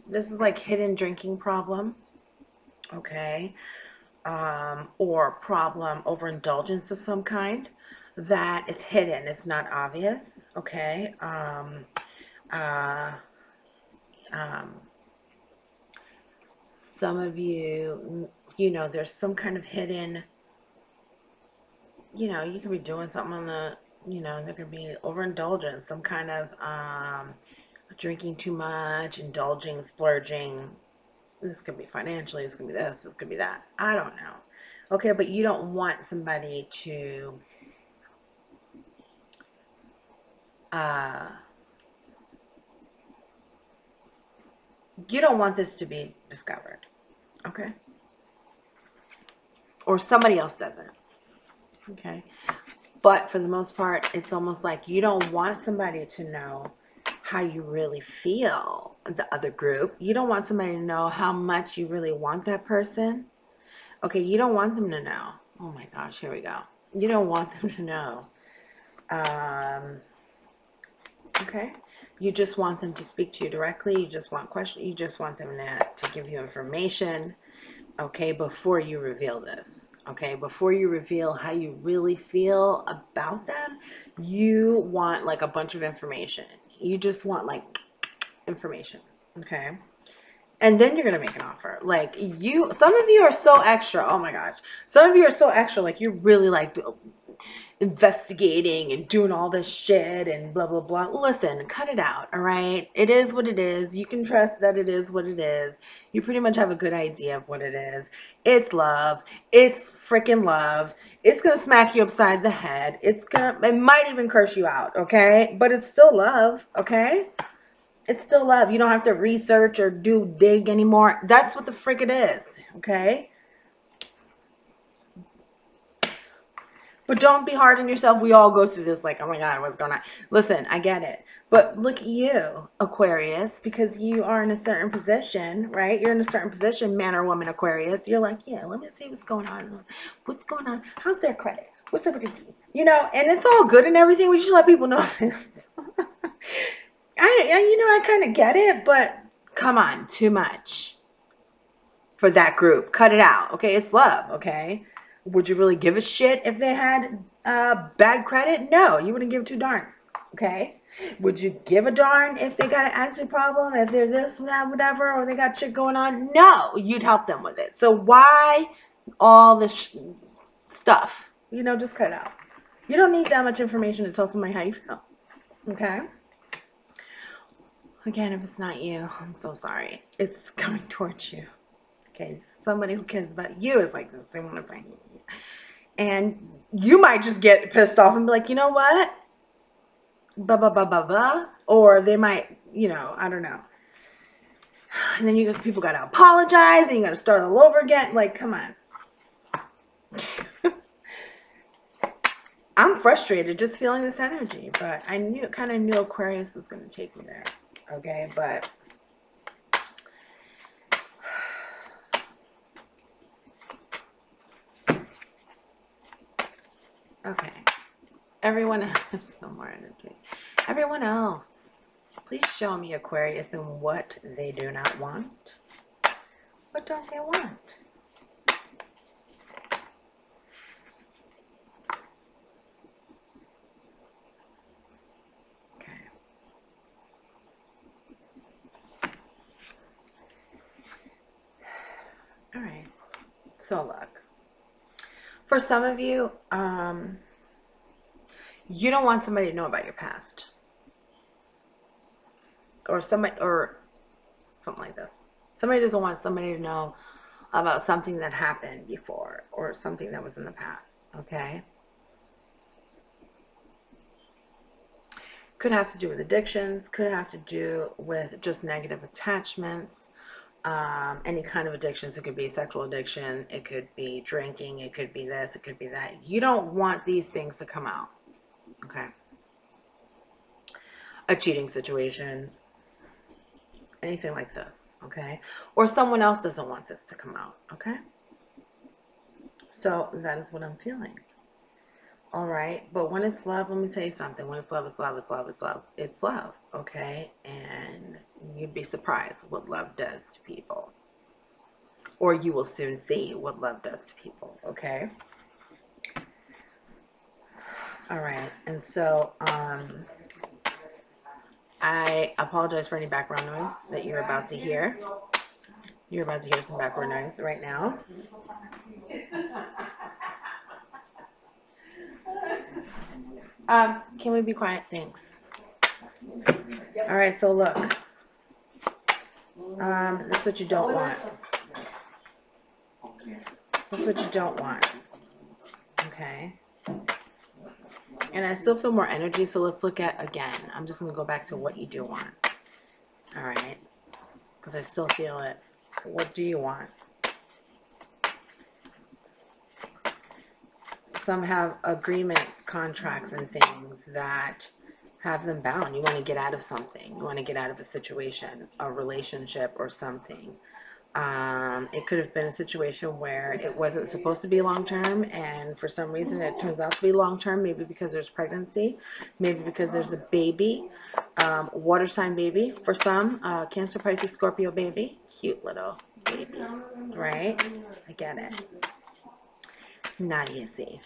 This is like hidden drinking problem. Okay, or problem overindulgence of some kind that is hidden. It's not obvious. Okay. Some of you, there's some kind of hidden you know, you could be doing something on the, you know, there could be overindulgence, some kind of drinking too much, indulging, splurging. This could be financially, this could be this could be that. I don't know. Okay, but you don't want somebody to you don't want this to be discovered. Okay? Or somebody else doesn't. Okay? But for the most part, it's almost like you don't want somebody to know how you really feel, the other group. You don't want somebody to know how much you really want that person. Okay, you don't want them to know. Oh my gosh, here we go. You don't want them to know. Okay? You just want them to speak to you directly. You just want questions. You just want them to give you information. Okay, before you reveal this. Okay, before you reveal how you really feel about them, you want like a bunch of information. You just want like information. Okay. And then you're going to make an offer. Like some of you are so extra. Oh my gosh. Some of you are so extra. Like you're really like investigating and doing all this shit and blah, blah, blah. Listen, cut it out. All right. It is what it is. You can trust that it is what it is. You pretty much have a good idea of what it is. It's love. It's freaking love. It's going to smack you upside the head. It might even curse you out. Okay. But it's still love. Okay. It's still love. You don't have to research or dig anymore. That's what the frick it is. Okay? But don't be hard on yourself. We all go through this like, oh my God, what's going on? Listen, I get it. But look at you, Aquarius, because you are in a certain position, right? You're in a certain position, man or woman, Aquarius. You're like, yeah, let me see what's going on. What's going on? How's their credit? What's up with the, you know, and it's all good and everything. We should let people know this. I kind of get it, but come on, too much for that group. Cut it out, okay? It's love, okay? Would you really give a shit if they had bad credit? No, you wouldn't give two darn, okay? Would you give a darn if they got an attitude problem, if they're this, that, whatever, or they got shit going on? No, you'd help them with it. So why all this stuff? You know, just cut it out. You don't need that much information to tell somebody how you feel, okay? Again, if it's not you, I'm so sorry. It's coming towards you. Okay, somebody who cares about you is like this. They want to bring you. And you might just get pissed off and be like, you know what? Blah, blah, blah, blah, blah. Or they might, you know, I don't know. And then people got to apologize and you got to start all over again. Like, come on. I'm frustrated just feeling this energy. But I kind of knew Aquarius was going to take me there. Okay, but okay. Everyone else, some more energy. Everyone else, please show me Aquarius and what they do not want. What don't they want? All right. So look, for some of you, you don't want somebody to know about your past, or something like this. Somebody doesn't want somebody to know about something that happened before or something that was in the past. Okay. Could have to do with addictions. Could have to do with just negative attachments. Any kind of addictions. It could be sexual addiction, it could be drinking, it could be this, it could be that. You don't want these things to come out. Okay. A cheating situation, anything like this. Okay. Or someone else doesn't want this to come out. Okay. So that is what I'm feeling. All right. But when it's love, let me tell you something. When it's love, it's love, it's love, it's love. It's love. Okay. And you'd be surprised what love does to people. Or you will soon see what love does to people. Okay. All right. And so, I apologize for any background noise that you're about to hear. You're about to hear some background noise right now. Can we be quiet? Thanks. All right, so look. That's what you don't want. That's what you don't want. Okay. And I still feel more energy, so let's look at, again, I'm just going to go back to what you do want. All right. Because I still feel it. What do you want? Some have agreements, contracts, and things that have them bound. You want to get out of something. You want to get out of a situation, a relationship, or something. It could have been a situation where it wasn't supposed to be long-term, and for some reason it turns out to be long-term, maybe because there's pregnancy, maybe because there's a baby, water sign baby for some, Cancer, Pisces, Scorpio baby, cute little baby, right? I get it. Not easy.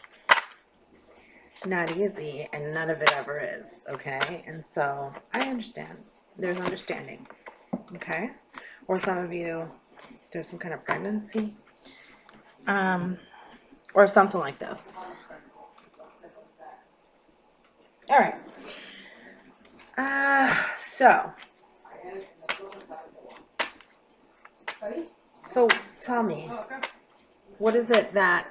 Not easy, and none of it ever is, okay? And so I understand. There's understanding, okay? Or some of you, there's some kind of pregnancy, or something like this. All right. So tell me, what is it that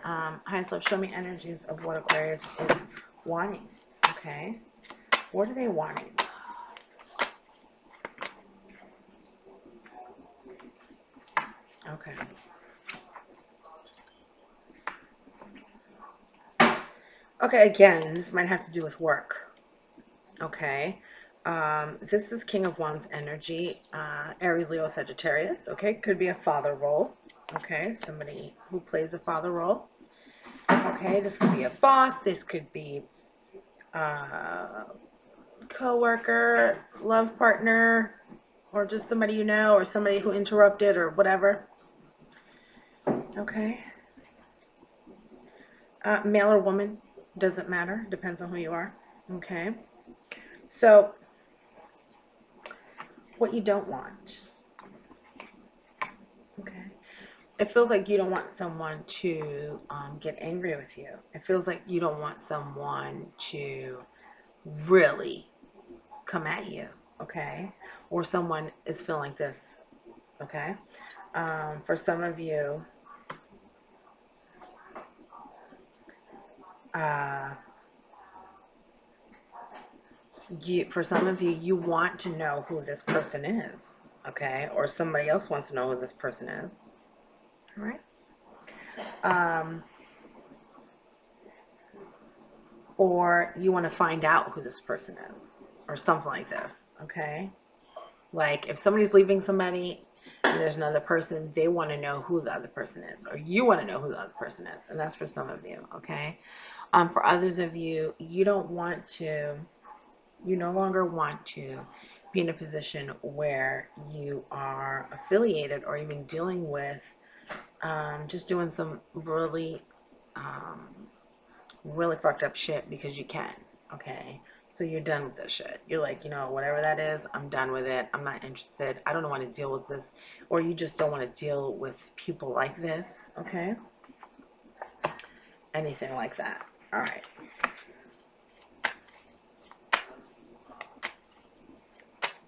highest love, show me energies of what Aquarius is wanting? Okay, what are they wanting? Okay. Okay, again, this might have to do with work. Okay. This is King of Wands energy, Aries, Leo, Sagittarius. Okay, could be a father role. Okay, somebody who plays a father role. Okay, this could be a boss. This could be co-worker, love partner, or just somebody you know, or somebody who interrupted, or whatever. Okay. Male or woman, doesn't matter. Depends on who you are. Okay. So, what you don't want. Okay. It feels like you don't want someone to get angry with you. It feels like you don't want someone to really come at you. Okay. Or someone is feeling like this. Okay. For some of you, you want to know who this person is, okay? Or somebody else wants to know who this person is, all right? Or you want to find out who this person is, or something like this, okay? Like if somebody's leaving somebody and there's another person, they want to know who the other person is, or you want to know who the other person is, and that's for some of you, okay? For others of you, you don't want to. You no longer want to be in a position where you are affiliated or even dealing with just doing some really, really fucked up shit because you can. Okay. So you're done with this shit. You're like, whatever that is, I'm done with it. I'm not interested. I don't want to deal with this. Or you just don't want to deal with people like this. Okay. Anything like that. All right.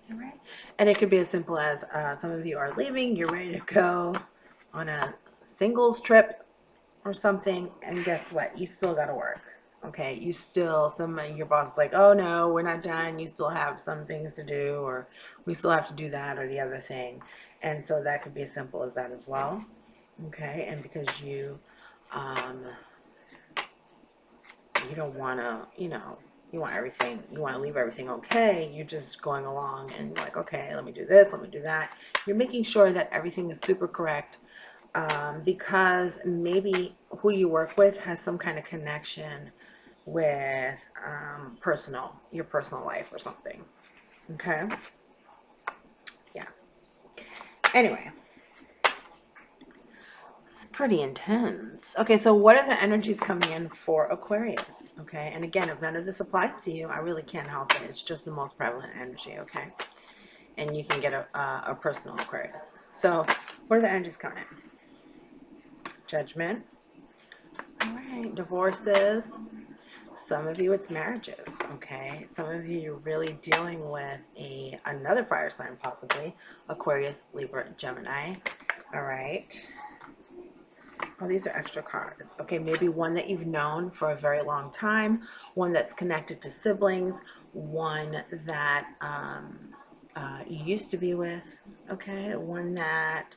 All right. And it could be as simple as some of you are leaving, you're ready to go on a singles trip or something, and guess what? You still got to work. Okay, your boss is like, oh no, we're not done. You still have some things to do, or we still have to do that or the other thing. And so that could be as simple as that as well. Okay, and because you don't want to, you want everything, you want to leave everything okay, you're just going along and you're like, okay, let me do this, let me do that. You're making sure that everything is super correct, because maybe who you work with has some kind of connection with your personal life or something. Okay? Yeah. Anyway. It's pretty intense. Okay, so what are the energies coming in for Aquarius? Okay, and again, if none of this applies to you, I really can't help it. It's just the most prevalent energy, okay? And you can get a personal Aquarius. So, what are the energies coming in? Judgment. All right, divorces. Some of you, it's marriages, okay? Some of you, you're really dealing with another fire sign, possibly. Aquarius, Libra, Gemini. All right. Oh, these are extra cards. Okay, maybe one that you've known for a very long time, one that's connected to siblings, one that you used to be with, okay? One that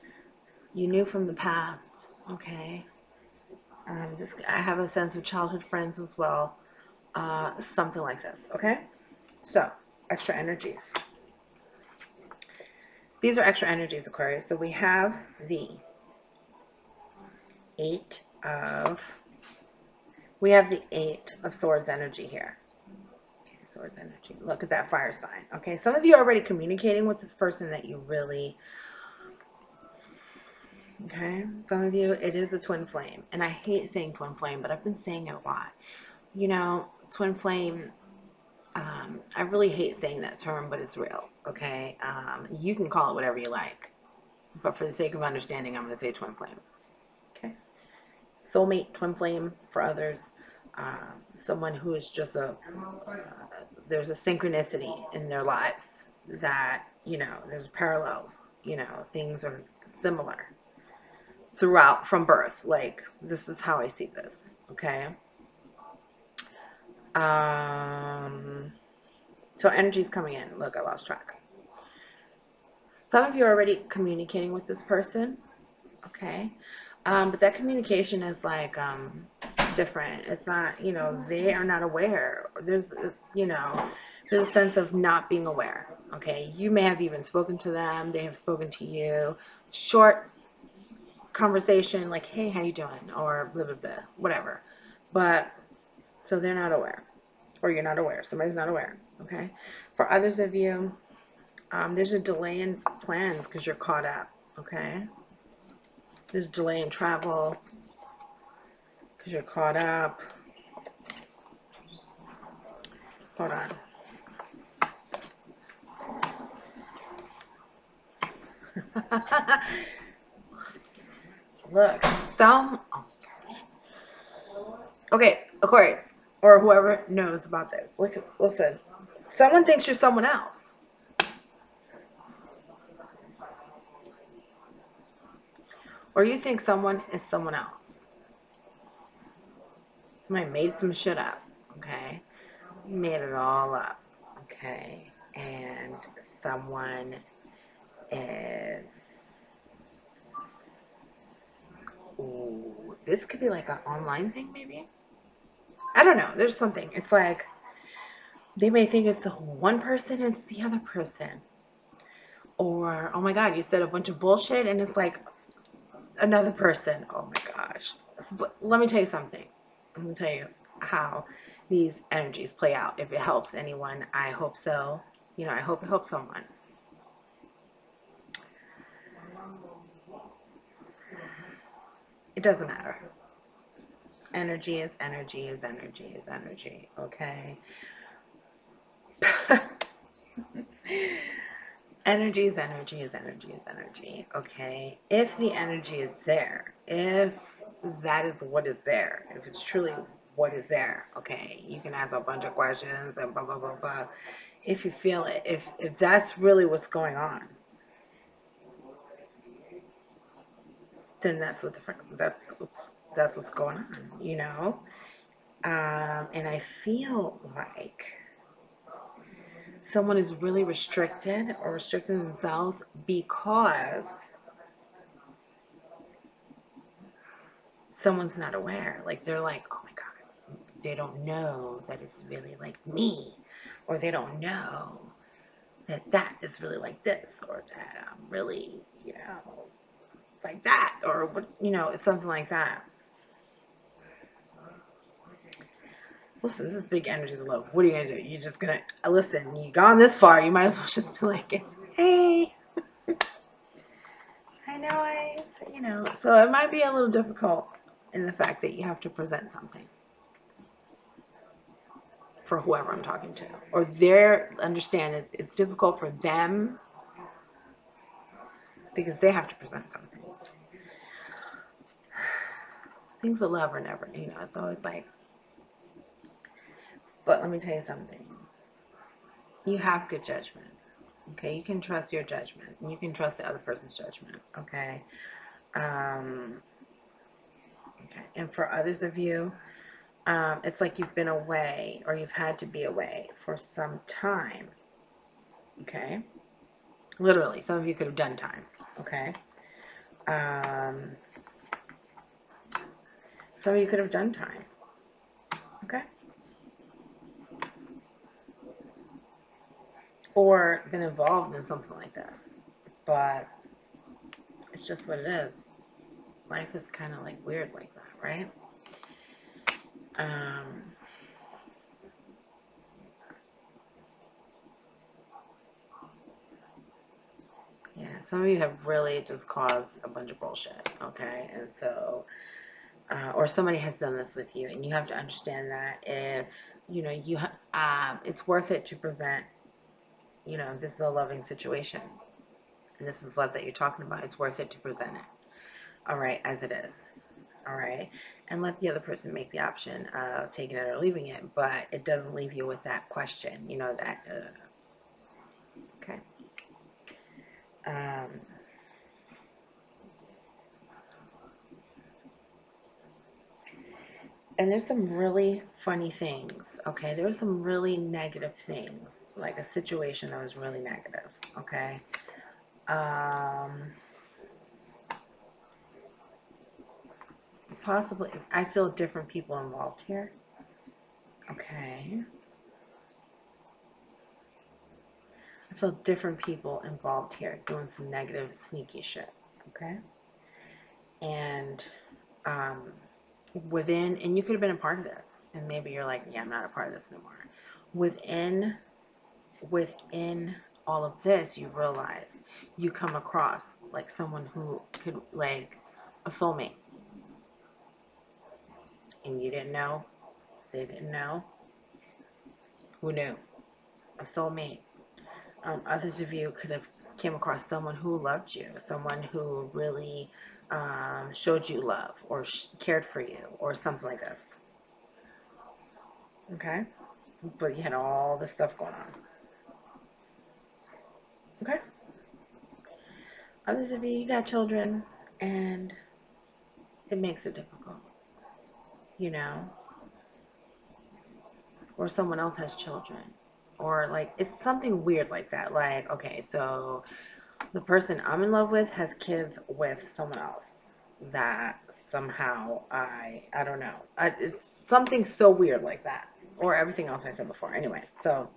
you knew from the past, okay? I have a sense of childhood friends as well. Something like this, okay? So, extra energies. These are extra energies, Aquarius. So we have the Eight of Swords energy here. Okay, Swords energy. Look at that fire sign. Okay, some of you are already communicating with this person that you really... Okay, some of you, it is a twin flame. And I hate saying twin flame, but I've been saying it a lot. You know, twin flame... I really hate saying that term, but it's real, okay? You can call it whatever you like, but for the sake of understanding, I'm going to say twin flame, okay? Soulmate, twin flame for others, someone who is just there's a synchronicity in their lives that, you know, there's parallels, you know, things are similar throughout from birth. Like, this is how I see this, okay? So energy's coming in. Look, I lost track. Some of you are already communicating with this person, okay? But that communication is like different. It's not, you know, they are not aware. There's, you know, there's a sense of not being aware, okay? You may have even spoken to them. They have spoken to you. Short conversation like, hey, how you doing? Or blah, blah, blah, whatever. But, so they're not aware. Or you're not aware. Somebody's not aware, okay? For others of you, there's a delay in plans because you're caught up, okay? There's a delay in travel because you're caught up. Hold on. Look, okay, Aquarius, or whoever knows about this. Look, listen. Someone thinks you're someone else. Or you think someone is someone else. Somebody made some shit up, okay? You made it all up, okay? And someone is... Ooh, this could be like an online thing, maybe? I don't know. There's something. It's like they may think it's one person and it's the other person. Or, oh my God, you said a bunch of bullshit and it's like another person. Oh my gosh. But let me tell you something. I'm going to tell you how these energies play out. If it helps anyone, I hope so. You know, I hope it helps someone. It doesn't matter. Energy is energy is energy is energy, okay? Energy is energy is energy is energy, okay? If the energy is there, if that is what is there, if it's truly what is there, okay? You can ask a bunch of questions and blah, blah, blah, blah. If you feel it, if that's really what's going on, then that's what that's what's going on, you know? And I feel like someone is really restricted or restricting themselves because someone's not aware. Like, they're like, oh my God, they don't know that it's really like me, or they don't know that that is really like this, or that I'm really, you know, like that, or what, you know, it's something like that. Listen, this is big energy of love. What are you gonna do? You're just gonna listen. You gone this far, you might as well just be like, hey, I know you know. So it might be a little difficult in the fact that you have to present something for whoever I'm talking to, or they're understand that it's difficult for them because they have to present something. Things with love are never, you know, it's always like, But let me tell you something. You have good judgment. Okay, you can trust your judgment. You can trust the other person's judgment. Okay. Um, okay. And for others of you, it's like you've been away or you've had to be away for some time. Okay. Literally, some of you could have done time. Okay. Some of you could have done time. Okay. Or been involved in something like that. But it's just what it is. Life is kind of like weird like that, right? Yeah, some of you have really just caused a bunch of bullshit, okay? And so, or somebody has done this with you, and you have to understand that if, you know, it's worth it to prevent, you know, this is a loving situation, and this is love that you're talking about, it's worth it to present it, all right, as it is, all right? And let the other person make the option of taking it or leaving it, but it doesn't leave you with that question, you know, that, okay? And there's some really funny things, okay? There were some really negative things, like a situation that was really negative, okay? Possibly, I feel different people involved here, okay? I feel different people involved here doing some negative, sneaky shit, okay? And within, and you could have been a part of this, and maybe you're like, yeah, I'm not a part of this anymore. Within all of this, you realize you come across like someone who could, like a soulmate, and you didn't know, they didn't know. Who knew? A soulmate. Others of you could have came across someone who loved you, someone who really showed you love or cared for you or something like this. Okay? But you had all this stuff going on. Okay? Others of you, you got children, and it makes it difficult. You know? Or someone else has children. Or like, it's something weird like that. Like, okay, so the person I'm in love with has kids with someone else that somehow I don't know. It's something so weird like that. Or everything else I said before. Anyway, so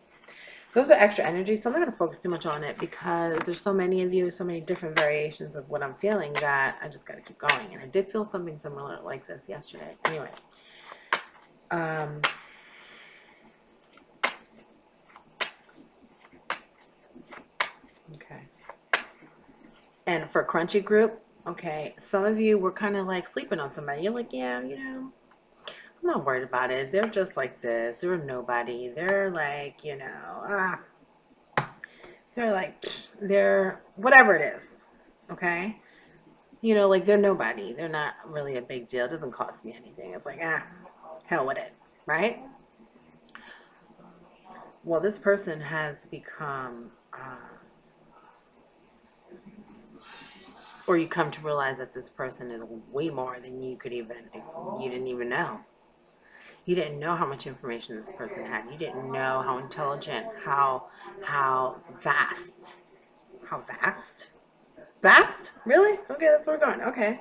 those are extra energies, so I'm not going to focus too much on it because there's so many of you, so many different variations of what I'm feeling that I just got to keep going. And I did feel something similar like this yesterday. Anyway, okay. And for Crunchy Group, okay, some of you were kind of like sleeping on somebody. You're like, yeah, you know, I'm not worried about it. They're just like this. They're nobody. They're like, you know, they're like, they're whatever it is, okay? You know, like they're nobody. They're not really a big deal. It doesn't cost me anything. It's like, hell with it, right? Well, this person has become, or you come to realize that this person is way more than you didn't even know. You didn't know how much information this person had. You didn't know how intelligent, how vast? Really? Okay, that's where we're going. Okay.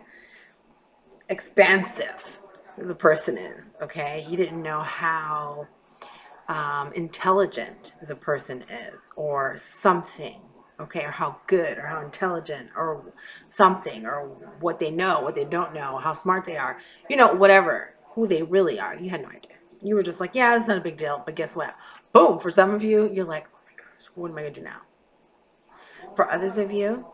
Expansive the person is, okay? You didn't know how intelligent the person is or something, okay? Or how good or how intelligent or something or what they know, what they don't know, how smart they are, you know, whatever, who they really are. You had no idea. You were just like, yeah, it's not a big deal. But guess what? Boom, for some of you, you're like, oh my gosh, what am I going to do now? For others of you,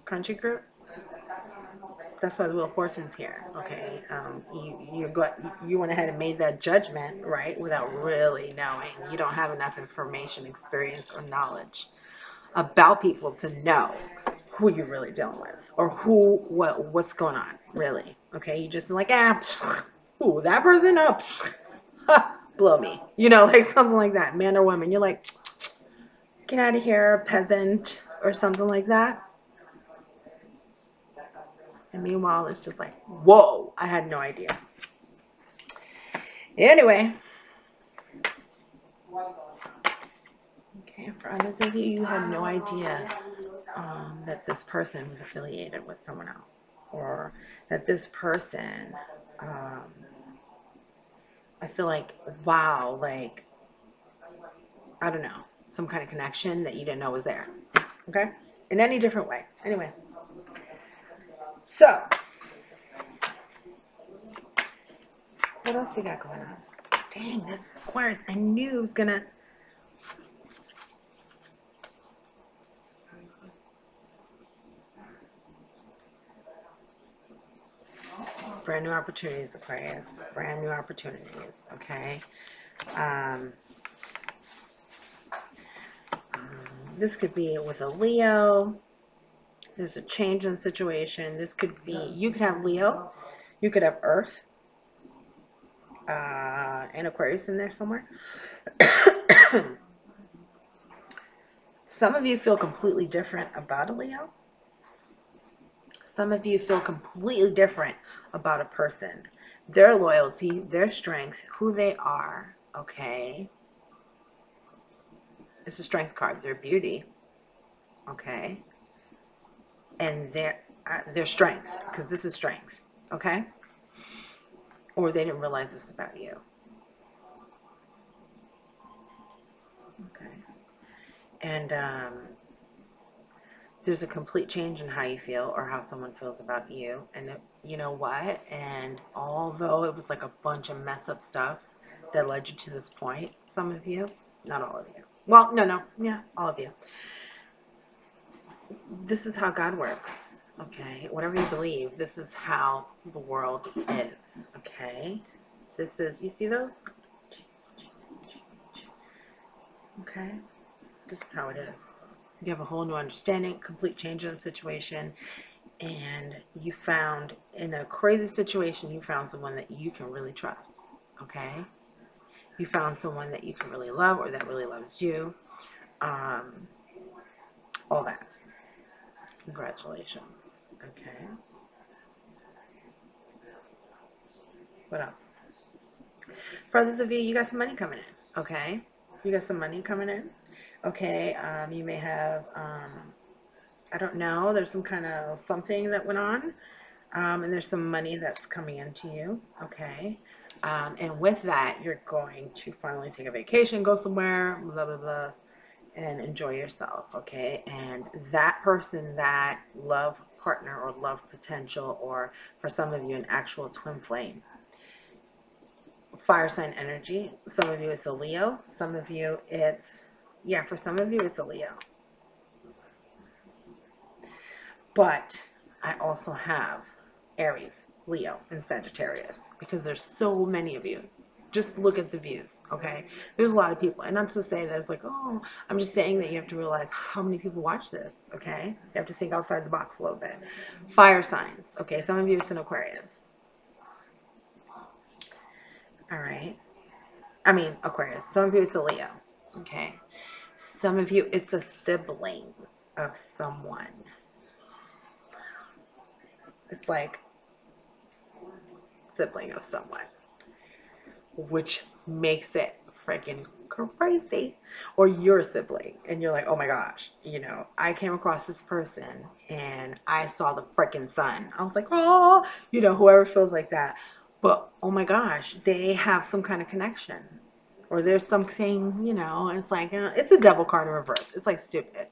country group, that's why the Wheel of Fortune's here. Okay, you went ahead and made that judgment, right, without really knowing. You don't have enough information, experience, or knowledge about people to know who you're really dealing with or what's going on, really. Okay, you just like, ooh, that person up, blow me. You know, like something like that, man or woman. You're like, get out of here, peasant, or something like that. And meanwhile, it's just like, whoa, I had no idea. Anyway. Okay, for others of you, you had no idea that this person was affiliated with someone else. Or that this person, I feel like, wow, like, I don't know, some kind of connection that you didn't know was there. Okay? In any different way. Anyway. So, what else we got going on? Dang, this Aquarius, I knew it was gonna. Brand new opportunities, Aquarius. Brand new opportunities, okay? This could be with a Leo. There's a change in situation. This could be, you could have Leo, you could have Earth, and Aquarius in there somewhere. Some of you feel completely different about a Leo. Some of you feel completely different about a person. Their loyalty, their strength, who they are, okay? It's a strength card, their beauty, okay? And their strength, because this is strength, okay? Or they didn't realize this about you. Okay. And there's a complete change in how you feel or how someone feels about you. And you know what? And although it was like a bunch of mess up stuff that led you to this point, some of you, not all of you. Well, no, yeah, all of you. This is how God works, okay? Whatever you believe, this is how the world is, okay? This is, you see those? Okay? This is how it is. You have a whole new understanding, complete change in the situation, and you found, in a crazy situation, you found someone that you can really trust, okay? You found someone that you can really love or that really loves you. All that. Congratulations. Okay. What else? For others of you, you got some money coming in, okay? You got some money coming in, okay? You may have, I don't know, there's some kind of something that went on, and there's some money that's coming into you, okay? And with that, you're going to finally take a vacation, go somewhere, blah, blah, blah, and enjoy yourself, okay? And that person, that love partner or love potential, or for some of you, an actual twin flame, fire sign energy. Some of you, it's a Leo. Some of you, it's, yeah, for some of you, it's a Leo. But I also have Aries, Leo, and Sagittarius because there's so many of you. Just look at the views, okay? There's a lot of people. And not to say that it's like, oh, I'm just saying that you have to realize how many people watch this, okay? You have to think outside the box a little bit. Fire signs, okay? Some of you, it's an Aquarius. All right. I mean, Aquarius. Some of you, it's a Leo, okay? Some of you, it's a sibling of someone. It's like sibling of someone, which makes it freaking crazy. Or your sibling, and you're like, oh my gosh, you know, I came across this person and I saw the freaking sun. I was like, oh, you know, whoever feels like that. But oh my gosh, they have some kind of connection. Or there's something, you know, and it's like, it's a devil card in reverse. It's like stupid.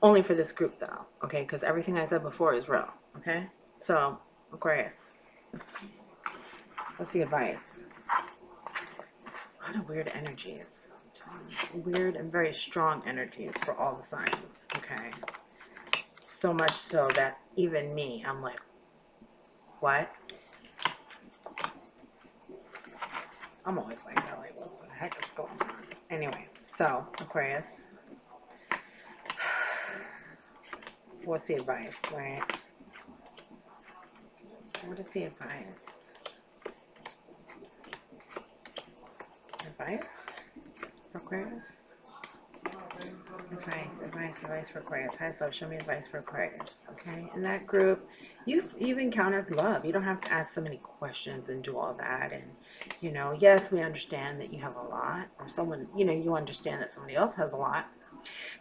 Only for this group though, okay? Because everything I said before is real, okay? So, Aquarius, what's the advice? A lot of weird energies. Weird and very strong energies for all the signs, okay? So much so that even me, I'm like, what? I'm always like that, like, what the heck is going on? Anyway, so, Aquarius, what's the advice, right? What is the advice? Advice for Aquarius? Advice for Aquarius. Hi, so show me advice for Aquarius. Okay, in that group, you've encountered love. You don't have to ask so many questions and do all that. And you know, yes, we understand that you have a lot, or someone, you know, you understand that somebody else has a lot.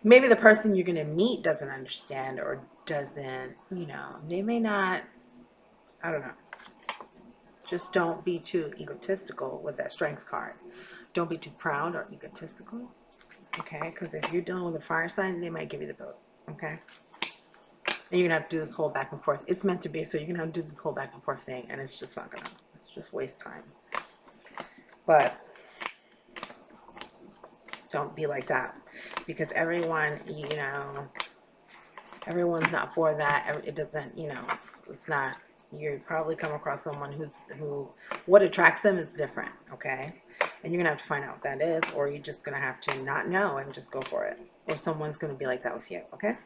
Maybe the person you're going to meet doesn't understand or doesn't, you know, they may not. I don't know. Just don't be too egotistical with that strength card. Don't be too proud or egotistical. Okay, because if you're dealing with a fire sign, they might give you the boat. Okay, and you're gonna have to do this whole back and forth. It's meant to be, so you're gonna have to do this whole back and forth thing, and it's just not gonna. It's just waste time. But don't be like that, because everyone, you know, everyone's not for that. It doesn't, you know, it's not. You probably come across someone who what attracts them is different. Okay. And you're going to have to find out what that is, or you're just going to have to not know and just go for it. Or someone's going to be like that with you, okay?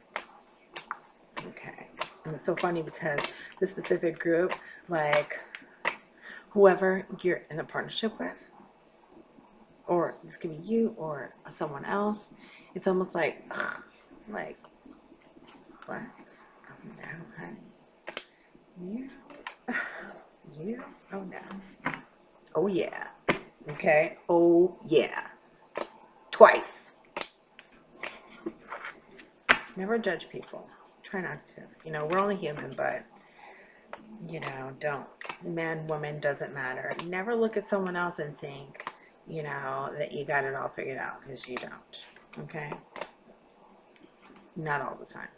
Okay. And it's so funny because this specific group, like, whoever you're in a partnership with, or this could be you or someone else, it's almost like, ugh, like, what? Oh, no, honey. You? Oh, no. Oh, yeah. Okay. Oh, yeah. Twice. Never judge people. Try not to. You know, we're only human, but, you know, don't. Man, woman, doesn't matter. Never look at someone else and think, you know, that you got it all figured out, because you don't. Okay? Not all the time.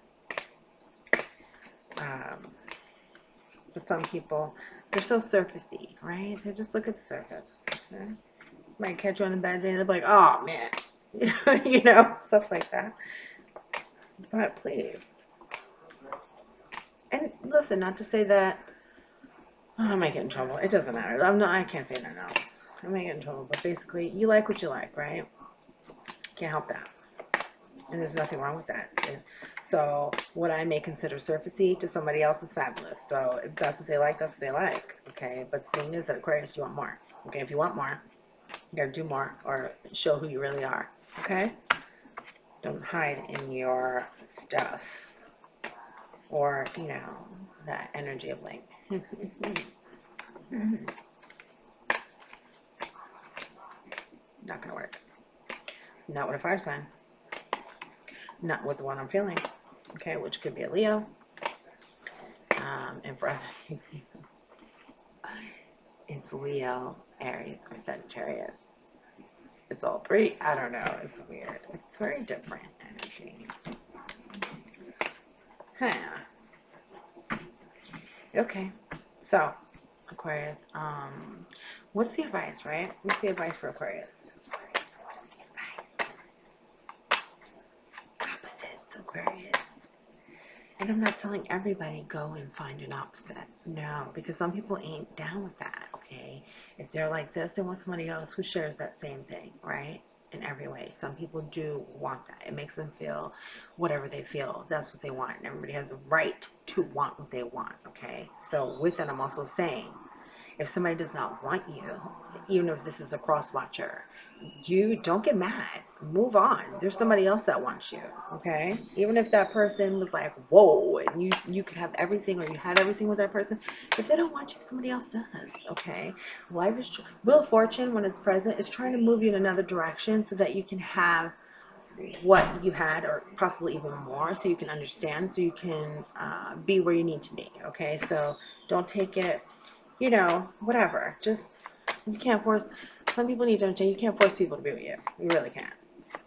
But some people, they're so surfacey, right? They just look at the surface. Okay? Might catch you on a bad day, they'll be like, oh, man. You know, stuff like that. But please. And listen, not to say that, oh, I might get in trouble. It doesn't matter. I can't say that now. I might get in trouble. But basically, you like what you like, right? Can't help that. And there's nothing wrong with that. So what I may consider surfacey to somebody else is fabulous. So if that's what they like, that's what they like. Okay. But the thing is that Aquarius, you want more. Okay. If you want more, you got to do more or show who you really are. Okay. Don't hide in your stuff or, you know, that energy of like, not going to work. Not with a fire sign. Not with the one I'm feeling. Okay, which could be a Leo. And for others, it's Leo, Aries, or Sagittarius. It's all three. I don't know. It's weird. It's very different energy. Huh. Okay. So, Aquarius, what's the advice, right? What's the advice for Aquarius? Aquarius, what is the advice? Opposites, Aquarius. And I'm not telling everybody go and find an opposite. No, because some people ain't down with that, okay? If they're like this, they want somebody else who shares that same thing, right? In every way. Some people do want that. It makes them feel whatever they feel. That's what they want. And everybody has the right to want what they want, okay? So with that, I'm also saying, if somebody does not want you, even if this is a cross watcher, you don't get mad. Move on. There's somebody else that wants you, okay? Even if that person was like, whoa, and you could have everything or you had everything with that person, if they don't want you, somebody else does, okay? Life is Wheel of Fortune, when it's present, is trying to move you in another direction so that you can have what you had or possibly even more, so you can understand, so you can be where you need to be, okay? So don't take it, you know, whatever. Just, you can't force, some people need to understand, you can't force people to be with you. You really can't.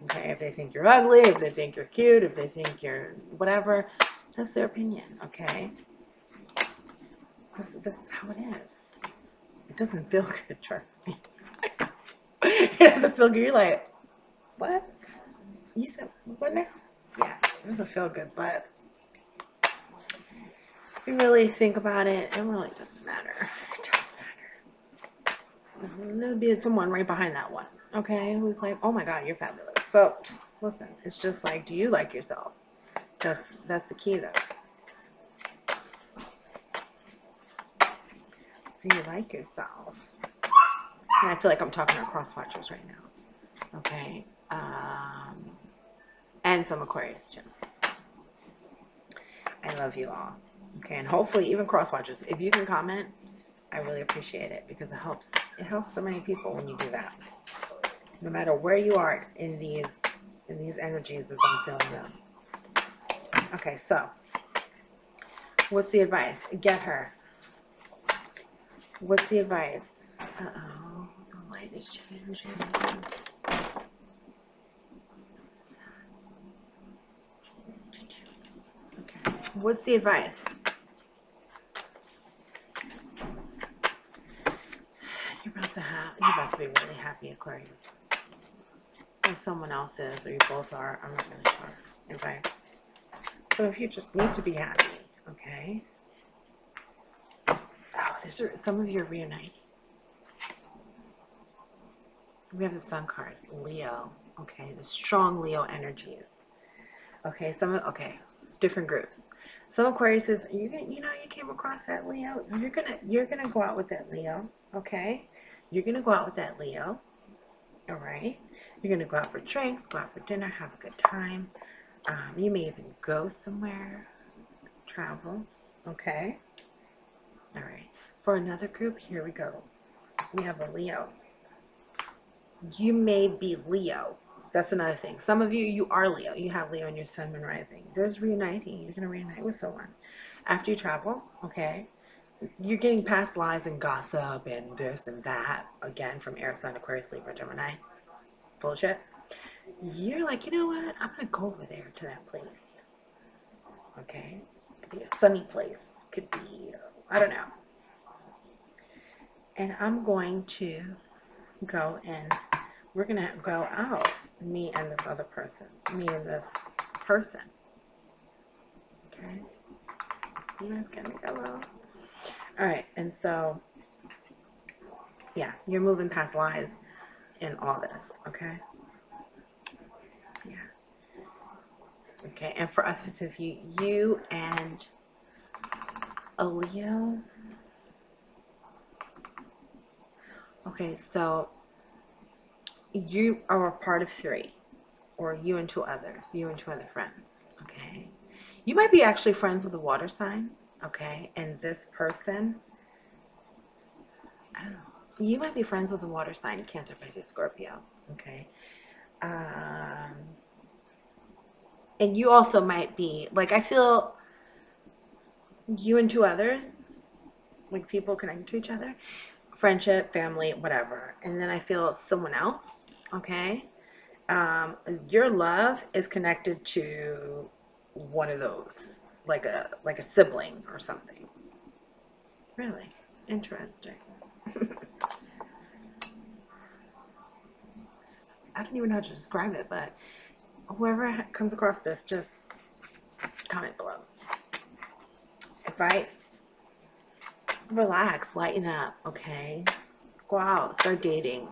Okay, if they think you're ugly, if they think you're cute, if they think you're whatever, that's their opinion, okay? This is how it is. It doesn't feel good, trust me. It doesn't feel good. You're like, what? You said, what now? Yeah, it doesn't feel good, but if you really think about it, it really doesn't matter. It doesn't matter. There'll be someone right behind that one, okay, who's like, oh my God, you're fabulous. So, listen, it's just like, do you like yourself? That's the key, though. So you like yourself. And I feel like I'm talking to cross watchers right now. Okay. And some Aquarius too. I love you all. Okay, and hopefully even cross watchers, if you can comment, I really appreciate it because it helps so many people when you do that. No matter where you are in these energies as I'm feeling them. Okay, so what's the advice? Get her. What's the advice? Uh-oh, the light is changing. Okay, what's the advice? You're about to be really happy, Aquarius. Or someone else is, or you both are. I'm not really sure. Advice. So if you just need to be happy, okay? Oh, there's some of you are reuniting. We have the Sun card, Leo. Okay, the strong Leo energies. Okay, different groups. Some Aquariuses, you came across that Leo. You're gonna go out with that Leo. Okay, you're gonna go out with that Leo. All right, you're gonna go out for drinks, go out for dinner, have a good time. You may even go somewhere, travel. Okay. All right. For another group, here we go. We have a Leo. You may be Leo. That's another thing. Some of you are Leo. You have Leo in your sun, moon, rising. There's reuniting. You're going to reunite with someone. After you travel, okay, you're getting past lies and gossip and this and that. Again, from Air, Sun, Aquarius, Libra, Gemini. Bullshit. You're like, you know what? I'm going to go over there to that place. Okay? It could be a sunny place. It could be, I don't know. And I'm going to go and we're going to go out, me and this other person. Me and this person. Okay? That's going to go well. Alright, and so, yeah, you're moving past lies in all this, okay? Yeah. Okay, and for others of you and a Leo. Okay, so you are a part of three, or you and two others, you and two other friends, okay? You might be actually friends with a water sign, okay? And this person, I don't know, you might be friends with a water sign, Cancer, Pisces, Scorpio, okay? And you also might be, like, I feel you and two others, like people connected to each other, friendship, family, whatever. And then I feel someone else, okay? Your love is connected to one of those, like a sibling or something. Really interesting. I don't even know how to describe it, but whoever comes across this, just comment below. Advice: relax, lighten up, okay? Go out, start dating.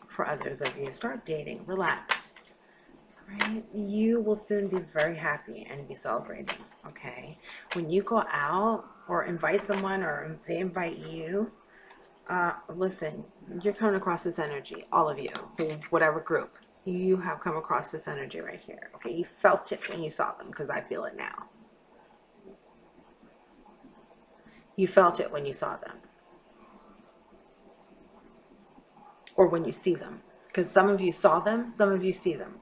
For others of you, start dating, relax. Right? You will soon be very happy and be celebrating, okay? When you go out or invite someone or they invite you, listen, you're coming across this energy, all of you, whatever group, you have come across this energy right here, okay? You felt it when you saw them, because I feel it now. You felt it when you saw them. Or when you see them. Because some of you saw them, some of you see them.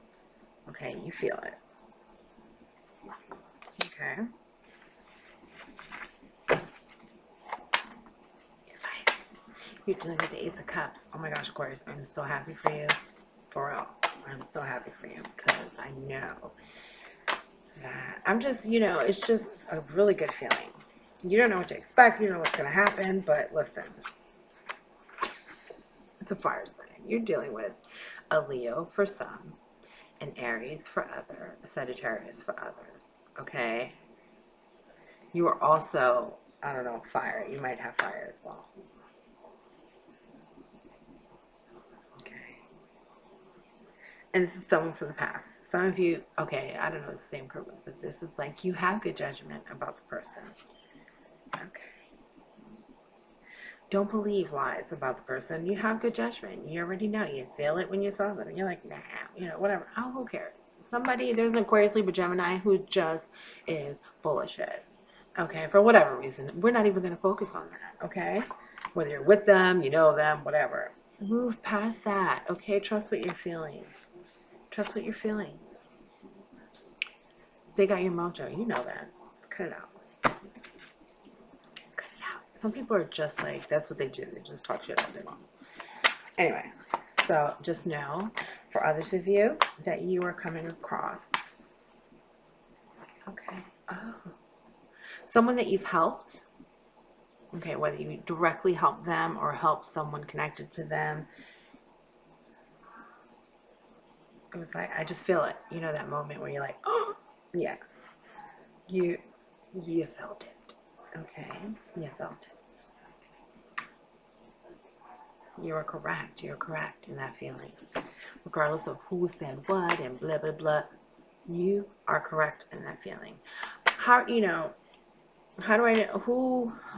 Okay, you feel it. Okay. You're dealing with the Ace of Cups. Oh my gosh, Aquarius, I'm so happy for you. For real. I'm so happy for you because I know that I'm just, it's just a really good feeling. You don't know what to expect. You don't know what's going to happen, but listen. It's a fire sign. You're dealing with a Leo for some, an Aries for other, a Sagittarius for others, okay? You are also, I don't know, fire. You might have fire as well. Okay. And this is someone from the past. Some of you, okay, I don't know, it's the same group, but this is like you have good judgment about the person. Okay. Don't believe lies about the person. You have good judgment. You already know. You feel it when you saw them. You're like, nah, whatever. Oh, who cares? There's an Aquarius, Libra, Gemini who just is full of shit. Okay, for whatever reason. We're not even going to focus on that, okay? Whether you're with them, you know them, whatever. Move past that, okay? Trust what you're feeling. Trust what you're feeling. They got your mojo. You know that. Cut it out. Cut it out. Some people are just like, that's what they do. They just talk shit all day long. Anyway, so just know, for others of you, that you are coming across. Okay. Oh. Someone that you've helped. Okay, whether you directly help them or help someone connected to them. It was like, I just feel it. You know that moment where you're like, oh, yeah. You felt it. Okay? You felt it. You are correct. You're correct in that feeling. Regardless of who said what and blah, blah, blah. You are correct in that feeling. How do I know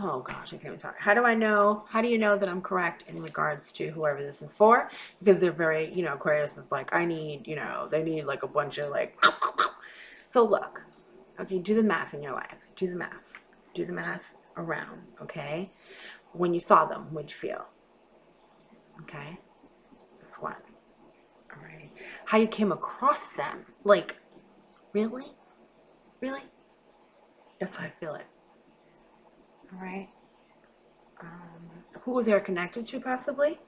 oh gosh, I can't even talk. How do you know that I'm correct in regards to whoever this is for? Because they're very, Aquarius is like, they need like a bunch of like, so look, okay, do the math in your life. Do the math around, okay? When you saw them, what'd you feel? Okay, this one, all right. How you came across them, like, really? That's how I feel it. All right. Who they're connected to, possibly.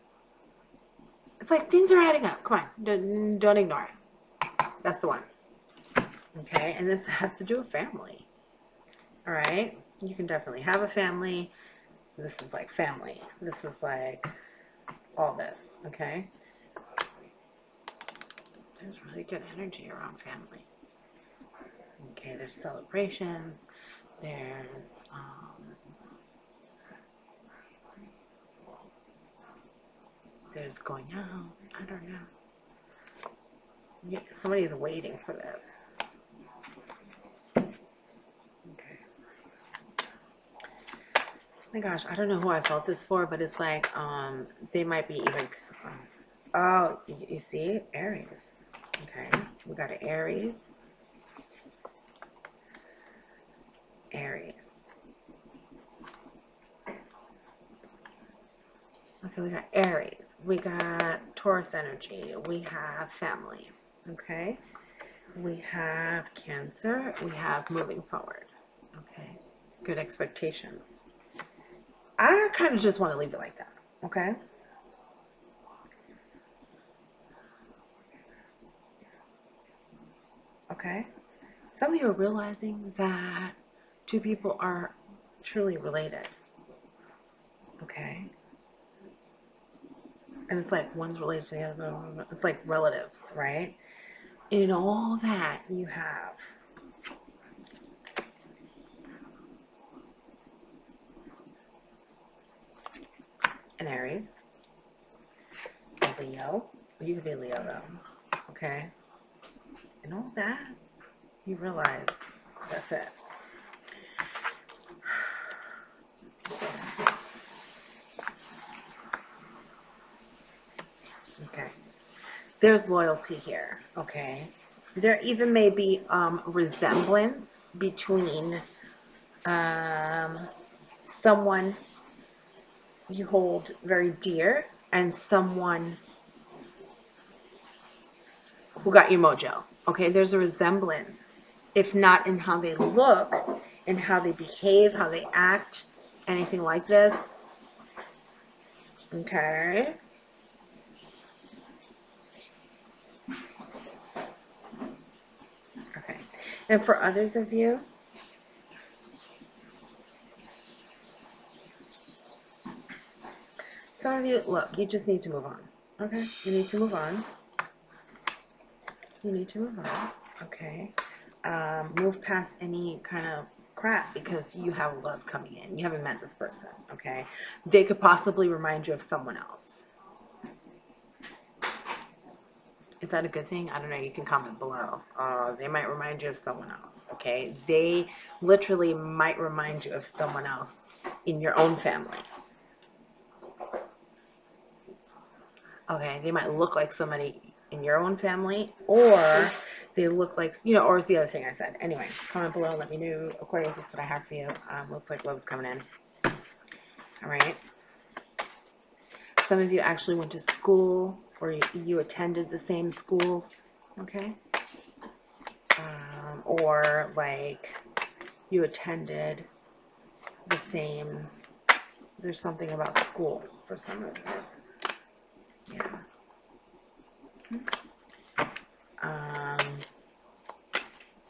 It's like things are adding up. Come on, don't ignore it. That's the one. Okay, and this has to do with family. All right, you can definitely have a family. This is like family. This is like all this. Okay. There's really good energy around family. Okay, there's celebrations. There's going out. I don't know. Yeah, somebody is waiting for this. Okay. Oh my gosh, I don't know who I felt this for, but it's like they might be even. Oh, you see, Aries. Okay, we got an Aries. Okay, we got Aries. We got Taurus energy. We have family. Okay. We have Cancer. We have moving forward. Okay. Good expectations. I kind of just want to leave it like that. Okay. Okay. Some of you are realizing that two people are truly related. Okay. And it's like one's related to the other. It's like relatives, right? In all that you have an Aries, a Leo. You could be a Leo though. Okay. And all that, you realize that's it. Okay. There's loyalty here. Okay. There even may be resemblance between someone you hold very dear and someone who got your mojo. Okay, there's a resemblance, if not in how they look, in how they behave, how they act, anything like this. Okay. Okay. And for others of you, some of you, look, you just need to move on. Okay? You need to move on. You need to move on. Okay? Move past any kind of crap because you have love coming in. You haven't met this person. Okay? They could possibly remind you of someone else. Is that a good thing? I don't know. You can comment below. They might remind you of someone else. Okay? They literally might remind you of someone else in your own family. Okay, they might look like somebody in your own family, or they look like, or it's the other thing I said. Anyway, comment below, let me know. Aquarius, that's what I have for you. Looks like love's coming in. All right. Some of you actually went to school, or you attended the same schools. Okay. Or like you attended the same, there's something about school for some of you. Yeah.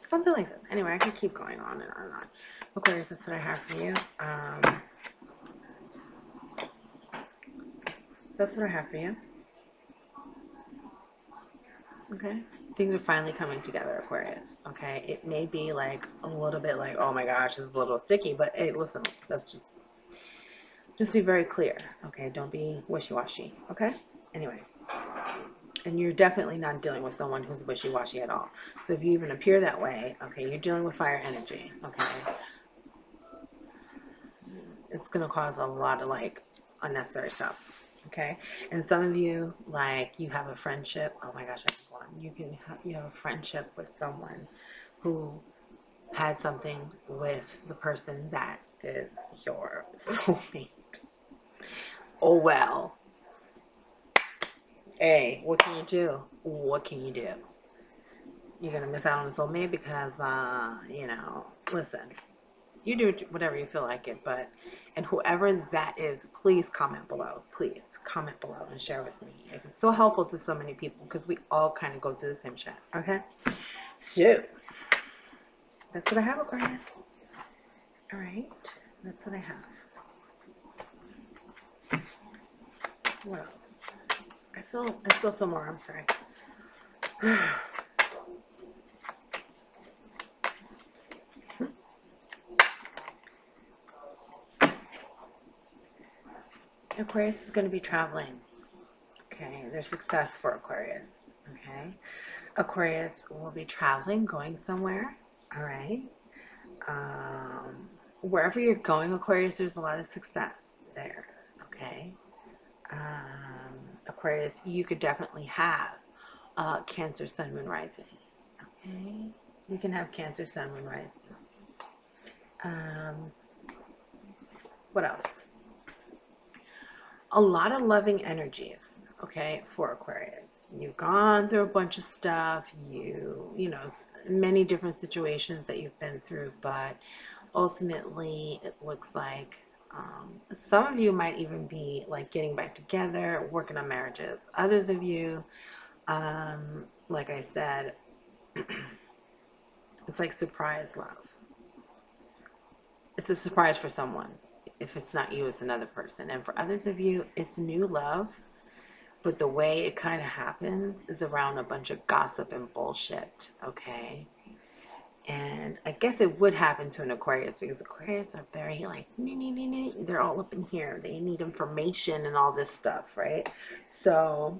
Something like this. Anyway, I could keep going on and on and on. Aquarius, that's what I have for you. That's what I have for you. Okay. Things are finally coming together, Aquarius. Okay. It may be like a little bit like, oh my gosh, this is a little sticky, but hey, listen, that's just be very clear. Okay. Don't be wishy-washy. Okay. Anyways. And you're definitely not dealing with someone who's wishy-washy at all. So if you even appear that way, okay, you're dealing with fire energy. Okay. It's going to cause a lot of like unnecessary stuff. Okay. And some of you, like, you have a friendship. Oh my gosh, I can go on. You have a friendship with someone who had something with the person that is your soulmate. Oh well. Hey, what can you do? What can you do? You're gonna miss out on the soulmate because listen, you do whatever you feel like it, and whoever that is, please comment below. Please comment below and share with me. It's so helpful to so many people because we all kind of go through the same shit. Okay, so that's what I have, Aquarius. All right, that's what I have. What else? I still feel more. I'm sorry. Aquarius is going to be traveling. Okay, there's success for Aquarius. Okay, Aquarius will be traveling, going somewhere. All right. Wherever you're going, Aquarius, there's a lot of success there. Okay. Aquarius, you could definitely have Cancer, Sun, Moon, Rising. Okay. You can have Cancer, Sun, Moon, Rising. What else? A lot of loving energies, okay, for Aquarius. You've gone through a bunch of stuff, many different situations that you've been through, but ultimately it looks like some of you might even be like getting back together, working on marriages. Others of you, like I said, it's like surprise love. It's a surprise for someone. If it's not you, it's another person. And for others of you, it's new love. But the way it kind of happens is around a bunch of gossip and bullshit, okay? And I guess it would happen to an Aquarius because Aquarius are very like, they're all up in here. They need information and all this stuff, right? So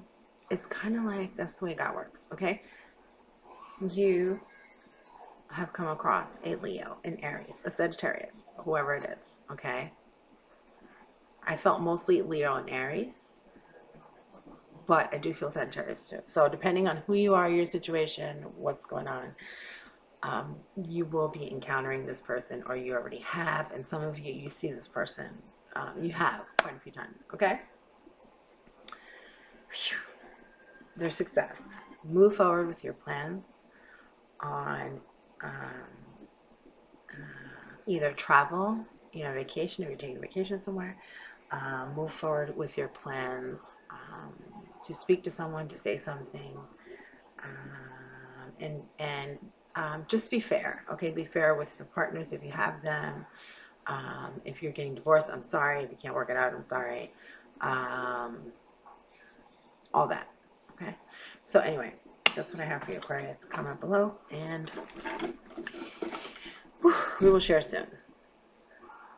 it's kind of like, that's the way God works, okay? You have come across a Leo, an Aries, a Sagittarius, whoever it is, okay? I felt mostly Leo and Aries, but I do feel Sagittarius too. So depending on who you are, your situation, what's going on, you will be encountering this person, or you already have, and some of you see this person, you have quite a few times, okay? Whew. There's success. Move forward with your plans on either travel, vacation, if you're taking a vacation somewhere. Move forward with your plans to speak to someone, to say something, and just be fair. Okay, be fair with your partners if you have them. If you're getting divorced, I'm sorry. If you can't work it out, I'm sorry. All that. Okay. So anyway, that's what I have for you, Aquarius. Comment below, and we will share soon.